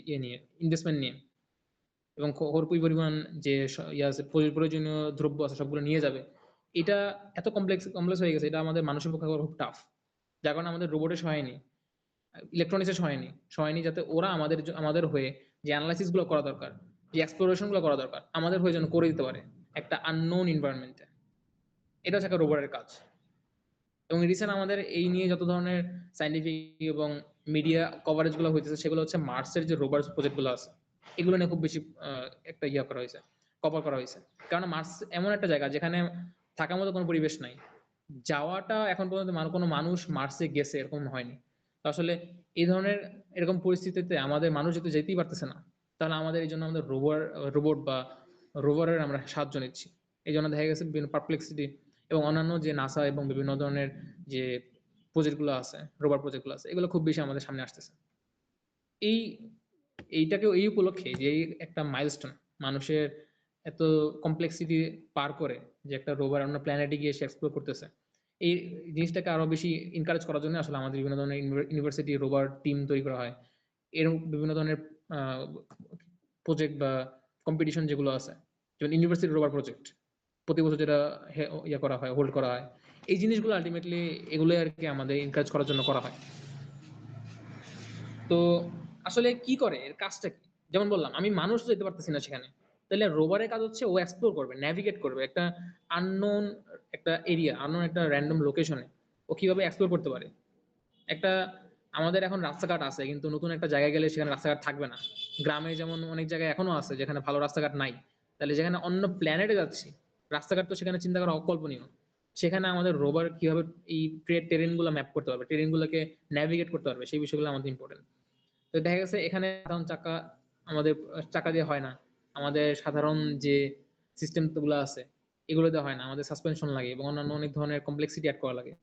[SPEAKER 1] ইয়ে নিয়ে, ইনভেস্টমেন্ট নিয়ে, এবং কি পরিমাণ যে ইয়ে আছে, প্রয়োজনীয় দ্রব্য আছে সবগুলো নিয়ে যাবে। এটা এত কমপ্লেক্স কমপ্লেক্স হয়ে গেছে, এটা আমাদের মানুষের পক্ষে করা খুব টাফ, যার কারণে আমাদের রোবটের সহায় নেই, ইলেকট্রনিক্সের সহায় নেই, যাতে ওরা আমাদের হয়ে যে অ্যানালাইসিস গুলো করা দরকার, যে এক্সপ্লোরেশন গুলো করা দরকার, আমাদের হয়ে যেন করে দিতে পারে একটা আননোন এনভায়রনমেন্টে। এটা হচ্ছে একটা রোবটের কাজ। এবং রিসেন্ট আমাদের এই নিয়ে যত ধরনের সাইন্টিফিক এবং মিডিয়া কভারেজ গুলো হইতেছে, সেগুলো হচ্ছে মার্সের যে রোভার প্রজেক্ট গুলো আছে, এগুলো নিয়ে খুব বেশি একটা ইয়া করা হয়েছে, কভার করা হয়েছে। কারণ মার্স এমন একটা জায়গা যেখানে থাকার মতো কোনো পরিবেশ নাই, যাওয়াটা এখন পর্যন্ত কোনো মানুষ মার্সে গেছে এরকম হয়নি। তো আসলে এই ধরনের এরকম পরিস্থিতিতে আমাদের মানুষ যেতে যেতেই পারতেছে না, তাহলে আমাদের এই জন্য আমাদের রোবট বা রোভারের আমরা সাহায্য নিচ্ছি। এই জন্য দেখা গেছে বিভিন্ন পারপ্লেক্সিটি এবং অন্যান্য যে নাসা এবং বিভিন্ন ধরনের যে প্রজেক্টগুলো আছে, রোভার প্রজেক্টগুলো আছে, এগুলো খুব বেশি আমাদের সামনে আসতেছে। এই এইটাকেও এই উপলক্ষে যে এই একটা মাইলস্টোন, মানুষের এত কমপ্লেক্সিটি পার করে যে একটা রোভার অন্য প্ল্যানেটে গিয়ে সে এক্সপ্লোর করতেছে, এই জিনিসটাকে আরো বেশি এনকারেজ করার জন্য আসলে আমাদের বিভিন্ন ধরনের ইউনিভার্সিটি রোভার টিম তৈরি করা হয়। এরকম বিভিন্ন ধরনের প্রজেক্ট বা কম্পিটিশন যেগুলো আছে, যেমন ইউনিভার্সিটি রোভার প্রজেক্ট প্রতি বছর যেটা ইয়ে করা হয়, হোল্ড করা হয়, এই জিনিসগুলো আলটিমেটলি এগুলো আর কি আমাদের এনকারেজ করার জন্য করা হয়। তো আসলে কি করে, এর কাজটা কি? যেমন বললাম আমি মানুষ যেতে পারতেছি না সেখানে, তাহলে রোভারের কাজ হচ্ছে ও এক্সপ্লোর করবে, নেভিগেট করবে একটা আননোন একটা এরিয়া, আননোন একটা র্যান্ডম লোকেশনে ও কিভাবে এক্সপ্লোর করতে পারে। একটা আমাদের এখন রাস্তাঘাট আছে কিন্তু নতুন একটা জায়গায় গেলে সেখানে রাস্তাঘাট থাকবে না। গ্রামে যেমন অনেক জায়গায় এখনো আছে যেখানে ভালো রাস্তাঘাট নাই, তাহলে যেখানে অন্য প্ল্যানেটে যাচ্ছি রাস্তাঘাট তো সেখানে চিন্তা করা অকল্পনীয়। সেখানে আমাদের রোভার কিভাবে এই টেরেন গুলো ম্যাপ করতে পারবে, টেরেন গুলোকে ন্যাভিগেট করতে পারবে, সেই বিষয়গুলো আমাদের ইম্পর্টেন্ট। তো দেখা গেছে এখানে সাধারণ চাকা আমাদের চাকা দিয়ে হয় না, আমাদের সাধারণ যে সিস্টেম গুলো আছে এগুলোতে হয় না, আমাদের সাসপেনশন লাগে এবং অন্যান্য অনেক ধরনের কমপ্লেক্সিটি অ্যাড করা লাগে।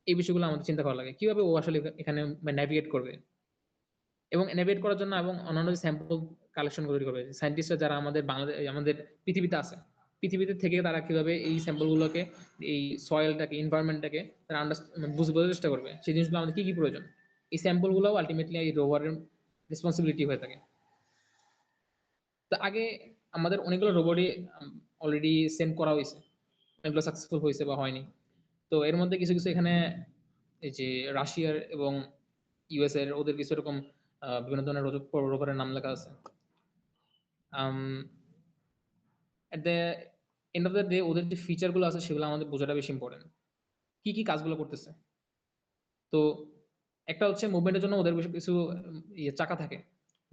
[SPEAKER 1] এই বিষয়গুলো আমাদের চিন্তা করা লাগে কিভাবে ও আসলে এখানে ন্যাভিগেট করবে। এবং নেভিগেট করার জন্য এবং অন্যান্য স্যাম্পল কালেকশন তৈরি করবে সায়েন্টিস্টরা যারা আমাদের বাংলাদেশ আমাদের পৃথিবীতে আছে, পৃথিবীতে থেকে তারা কিভাবে এই স্যাম্পল গুলোকে, এই সয়েলটাকে, এনভায়রনমেন্টটাকে তারা বোঝার চেষ্টা করবে, সেই জিনিসগুলো আমাদের কি কি প্রয়োজন। এই স্যাম্পল গুলো আলটিমেটলি এই রোভারের রেসপন্সিবিলিটি হয়ে থাকে। তো আগে আমাদের অনেকগুলো রোবটই অলরেডি সেন্ড করা হয়েছে, অনেকগুলো সাকসেসফুল হয়েছে বা হয়নি। তো এর মধ্যে কিছু কিছু এখানে এই যে রাশিয়ার এবং ইউএস এর ওদের কিছু এরকম বিভিন্ন ধরনের রোবটের নাম লেখা আছে। At the end of the day ওদের যে ফিচার গুলো আছে সেগুলো আমাদের বোঝাটা বেশি ইম্পর্টেন্ট, কি কি কাজগুলো করতেছে। তো একটা হচ্ছে মুভমেন্টের জন্য ওদের বেশ কিছু ইয়ে চাকা থাকে,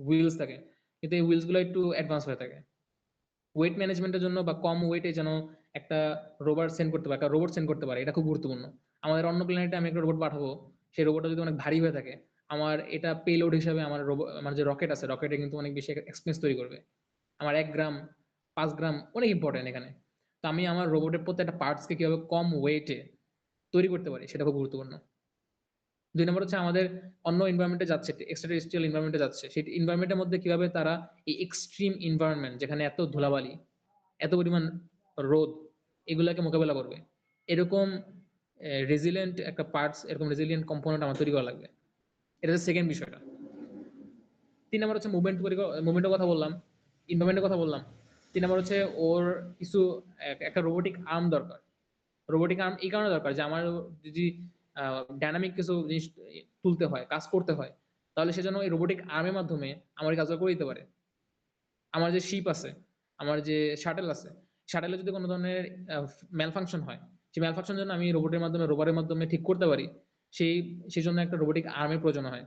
[SPEAKER 1] হুইলস থাকে, কিন্তু এই হুইলস গুলো একটু অ্যাডভান্স হয়ে থাকে। ওয়েট ম্যানেজমেন্টের জন্য বা কম ওয়েটে যেন একটা রোবট সেন্ড করতে পারে, একটা রোবট সেন্ড করতে পারে, এটা খুব গুরুত্বপূর্ণ। আমাদের অন্য প্ল্যানেটে আমি একটা রোবট পাঠাবো, সেই রোবটটা যদি অনেক ভারী হয়ে থাকে, আমার এটা পেলোড হিসাবে আমার আমার যে রকেট আছে রকেটে কিন্তু অনেক বেশি এক্সপেন্স তৈরি করবে। আমার 1 গ্রাম 5 গ্রাম অনেক ইম্পর্টেন্ট এখানে। তো আমি আমার রোবটের প্রত্যেকটা পার্টসকে কিভাবে কম ওয়েটে তৈরি করতে পারি সেটা খুব গুরুত্বপূর্ণ। 2 নম্বর হচ্ছে আমাদের অন্য এনভায়রনমেন্টে যাচ্ছে, এক্সট্রাটেরিস্ট্রিয়াল এনভায়রনমেন্টে যাচ্ছে, সেই এনভায়রনমেন্টের মধ্যে কিভাবে তারা এই এক্সট্রিম এনভায়রনমেন্ট যেখানে এত ধুলাবালি, এত পরিমাণ রোদ, এগুলাকে মোকাবেলা করবে। এরকম রেজিলিয়েন্ট একটা পার্টস, এরকম রেজিলিয়েন্ট কম্পোনেন্ট আমার তৈরি করা লাগবে। এটা হচ্ছে সেকেন্ড বিষয়টা। 3 নম্বর হচ্ছে মুভমেন্টের কথা বললাম, ইনভারমেন্টের কথা বললাম। 3 নম্বর হচ্ছে ওর কিছু একটা রোবোটিক আর্ম দরকার। রোবোটিক আর্ম এই কারণে দরকার যে আমার যদি ডাইনামিক কিছু জিনিস তুলতে হয়, কাজ করতে হয়, তাহলে সেজন্য এই রোবোটিক আর্মের মাধ্যমে আমার এই কাজটা করে দিতে পারে। আমার যে শিপ আছে, আমার যে শাটেল আছে, শাটেলে যদি কোনো ধরনের ম্যাল ফাংশন হয়, সেই ম্যাল ফাংশন জন্য আমি রোবটের মাধ্যমে, রোবটের মাধ্যমে ঠিক করতে পারি, সেই সেই জন্য একটা রোবোটিক আর্মের প্রয়োজন হয়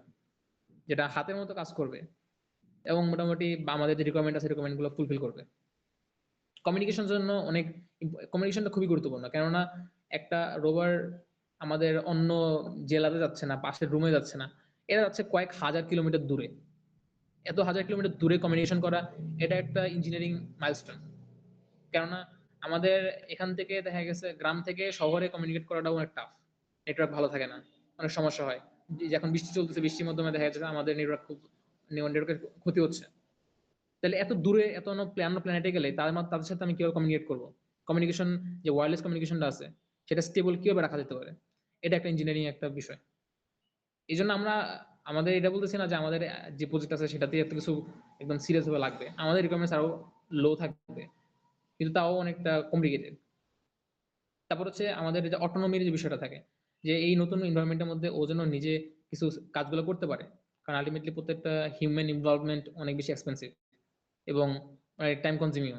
[SPEAKER 1] যেটা হাতের মতো কাজ করবে এবং মোটামুটি আমাদের যে রিকোয়ারমেন্ট আছে রিকোয়ারমেন্ট গুলো ফুলফিল করবে। কমিউনিকেশনের জন্য অনেক, কমিউনিকেশনটা খুবই গুরুত্বপূর্ণ, কেননা একটা রোভার আমাদের অন্য জেলাতে যাচ্ছে না, পাশের রুমে যাচ্ছে না, এরা যাচ্ছে কয়েক হাজার কিলোমিটার দূরে। এত হাজার কিলোমিটার দূরে কমিউনিকেশন করা, এটা একটা ইঞ্জিনিয়ারিং মাইলস্টোন। কেননা আমাদের এখান থেকে দেখা গেছে গ্রাম থেকে শহরে কমিউনিকেট করাটাও অনেক টাফ, নেটওয়ার্ক ভালো থাকে না, অনেক সমস্যা হয়। যখন বৃষ্টি চলতেছে, বৃষ্টির মাধ্যমে দেখা যাচ্ছে আমাদের নেটওয়ার্কের ক্ষতি হচ্ছে। তাহলে এত দূরে এত অন্য প্ল্যানেটে গেলে তাদের সাথে আমি কিভাবে কমিউনিকেট করবো, কমিউনিকেশন যে ওয়্যারলেস কমিউনিকেশনটা আছে সেটা স্টেবল কিভাবে রাখা যেতে পারে, এটা একটা ইঞ্জিনিয়ারিং একটা বিষয়। এই জন্য আমরা আমাদের এটা বলতেছি না যে আমাদের যে প্রজেক্ট আছে সেটাতে এত কিছু একদম সিরিয়াস ভাবে লাগবে, আমাদের রিকোয়ারমেন্টস আরো লো থাকবে, কিন্তু তাও অনেকটা কমপ্লিকেটেড। তারপর হচ্ছে আমাদের যে অটোনমির যে বিষয়টা থাকে, যে এই নতুন এনভায়রনমেন্টের মধ্যে ও যেন নিজে কিছু কাজগুলো করতে পারে, কারণ আলটিমেটলি প্রত্যেকটা হিউম্যান ইনভলভমেন্ট অনেক বেশি এক্সপেন্সিভ এবং টাইম কনজিউমিং।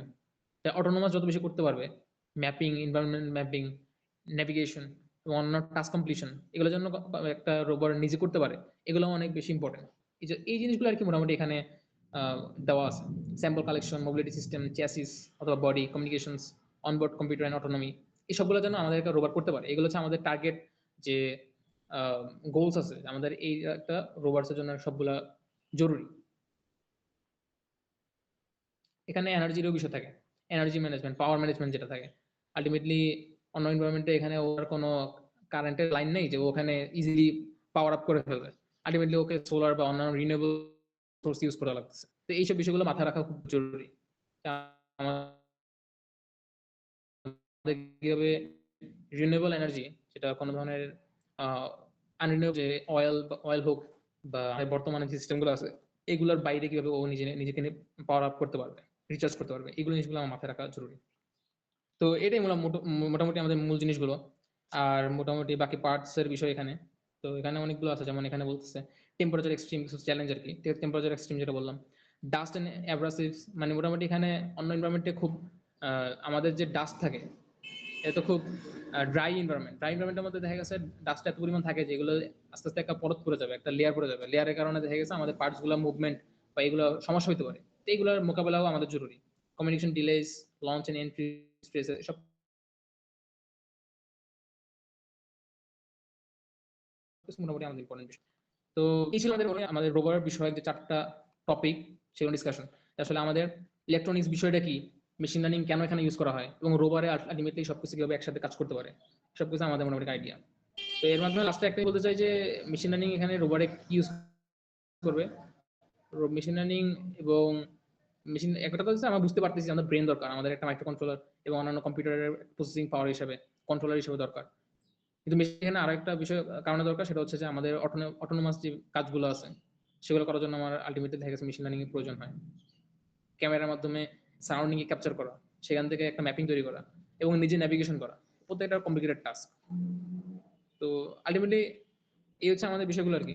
[SPEAKER 1] অটোনোমাস যত বেশি করতে পারবে, ম্যাপিং, এনভায়রনমেন্ট ম্যাপিং, নেভিগেশন এবং অন্য টাস্ক কমপ্লিশন, এগুলোর জন্য একটা রোবট নিজে করতে পারে, এগুলো অনেক বেশি ইম্পর্টেন্ট। এই যে এই জিনিসগুলো আর কি মোটামুটি এখানে দেওয়া আছে। Sample collection, mobility system, chassis অথবা body communications, onboard computer and autonomy, এই সবগুলোর জন্য আমাদের একটা রোবট করতে পারে। এগুলো হচ্ছে আমাদের টার্গেট যে গোলস আছে আমাদের, এই একটা রোবটসের জন্য সবগুলা জরুরি। এখানে এনার্জিরও বিষয় থাকে, এনার্জি ম্যানেজমেন্ট, পাওয়ার ম্যানেজমেন্ট যেটা থাকে। আলটিমেটলি অন্য এনভায়রনমেন্টে এখানে ওর কোনো কারেন্টের লাইন নেই যে ওখানে ইজিলি পাওয়ার আপ করে ফেলবে। আলটিমেটলি ওকে সোলার বা অন্যান্য রিনিউয়েবল সোর্স ইউজ করা লাগতেছে। তো এইসব বিষয়গুলো মাথায় রাখা খুব জরুরি। আমাদের কিভাবে রিনিউয়েবল এনার্জি, যেটা কোনো ধরনের আনরিনিউয়েবল যে অয়েল হোক বা বর্তমানে যে সিস্টেমগুলো আছে, এগুলোর বাইরে কিভাবে ও নিজেকে পাওয়ার আপ করতে পারবে, রিচার্জ করতে পারবে, এগুলো জিনিসগুলো আমার মাথায় রাখা জরুরি। তো এটাই মোটামুটি আমাদের মূল জিনিসগুলো। আর মোটামুটি বাকি পার্টস এর বিষয় এখানে, তো এখানে অনেকগুলো আছে, যেমন এখানে বলতেছে টেম্পারেচার এক্সট্রিম কিছু চ্যালেঞ্জ আর কি, টেম্পারেচার এক্সট্রিম যেটা বললাম। ডাস্ট এন্ড অ্যাব্রাসিভস, মানে মোটামুটি এখানে অন্য এনভায়রনমেন্টে খুব আমাদের যে ডাস্ট থাকে এটা তো খুব ড্রাই এনভায়রনমেন্ট, ড্রাই এনভায়রনমেন্টের মধ্যে দেখা গেছে ডাস্ট এত পরিমাণ থাকে যেগুলো আস্তে আস্তে একটা পরত পড়ে যাবে, একটা লেয়ার পড়ে যাবে, লেয়ারের কারণে দেখা গেছে আমাদের পার্টস গুলো মুভমেন্ট বা এগুলো সমস্যা হতে পারে। তো এইগুলোর মোকাবেলাও আমাদের জরুরি। Communication delays, launch and entry space, সব কিছু মোটামুটি আমাদের ইম্পর্টেন্ট বিষয়। তো এই ছিল আমাদের রোবটের বিষয়ে যে 4টা টপিক, সেগুলো ডিসকাশন। আসলে আমাদের ইলেকট্রনিক্স বিষয়টা কি, মেশিন লার্নিং কেন এখানে ইউজ করা হয়, এবং রোবরে আলটিমেটলি সবকিছু কিভাবে একসাথে কাজ করতে পারে, সবকিছু আমাদের মোটামুটি আইডিয়া। তো এর মাধ্যমে লাস্টে একটাই বলতে চাই যে মেশিন লার্নিং এখানে রোবটে কি ইউজ করবে, মেশিন লার্নিং এবং মেশিন একটা তো হচ্ছে আমরা বুঝতে পারতেছি আমাদের ব্রেন দরকার, আমাদের একটা মাইক্রো কন্ট্রোলার এবং অন্যান্য কম্পিউটারের প্রসেসিং পাওয়ার হিসেবে কন্ট্রোলার হিসেবে দরকার। কিন্তু এখানে আরো একটা বিষয় কারণে দরকার, সেটা হচ্ছে যে আমাদের অটোনোমাস যে কাজগুলো আছে সেগুলো করার জন্য আমার আলটিমেটলি দেখা গেছে মেশিন লার্নিং এর প্রয়োজন হয়। ক্যামেরার মাধ্যমে সারাউন্ডিং এ ক্যাপচার করা, সেখান থেকে একটা ম্যাপিং তৈরি করা এবং নিজে নেভিগেশন করা, প্রত্যেকটা কমপ্লিকেটেড টাস্ক। তো আলটিমেটলি এই হচ্ছে আমাদের বিষয়গুলো আর কি।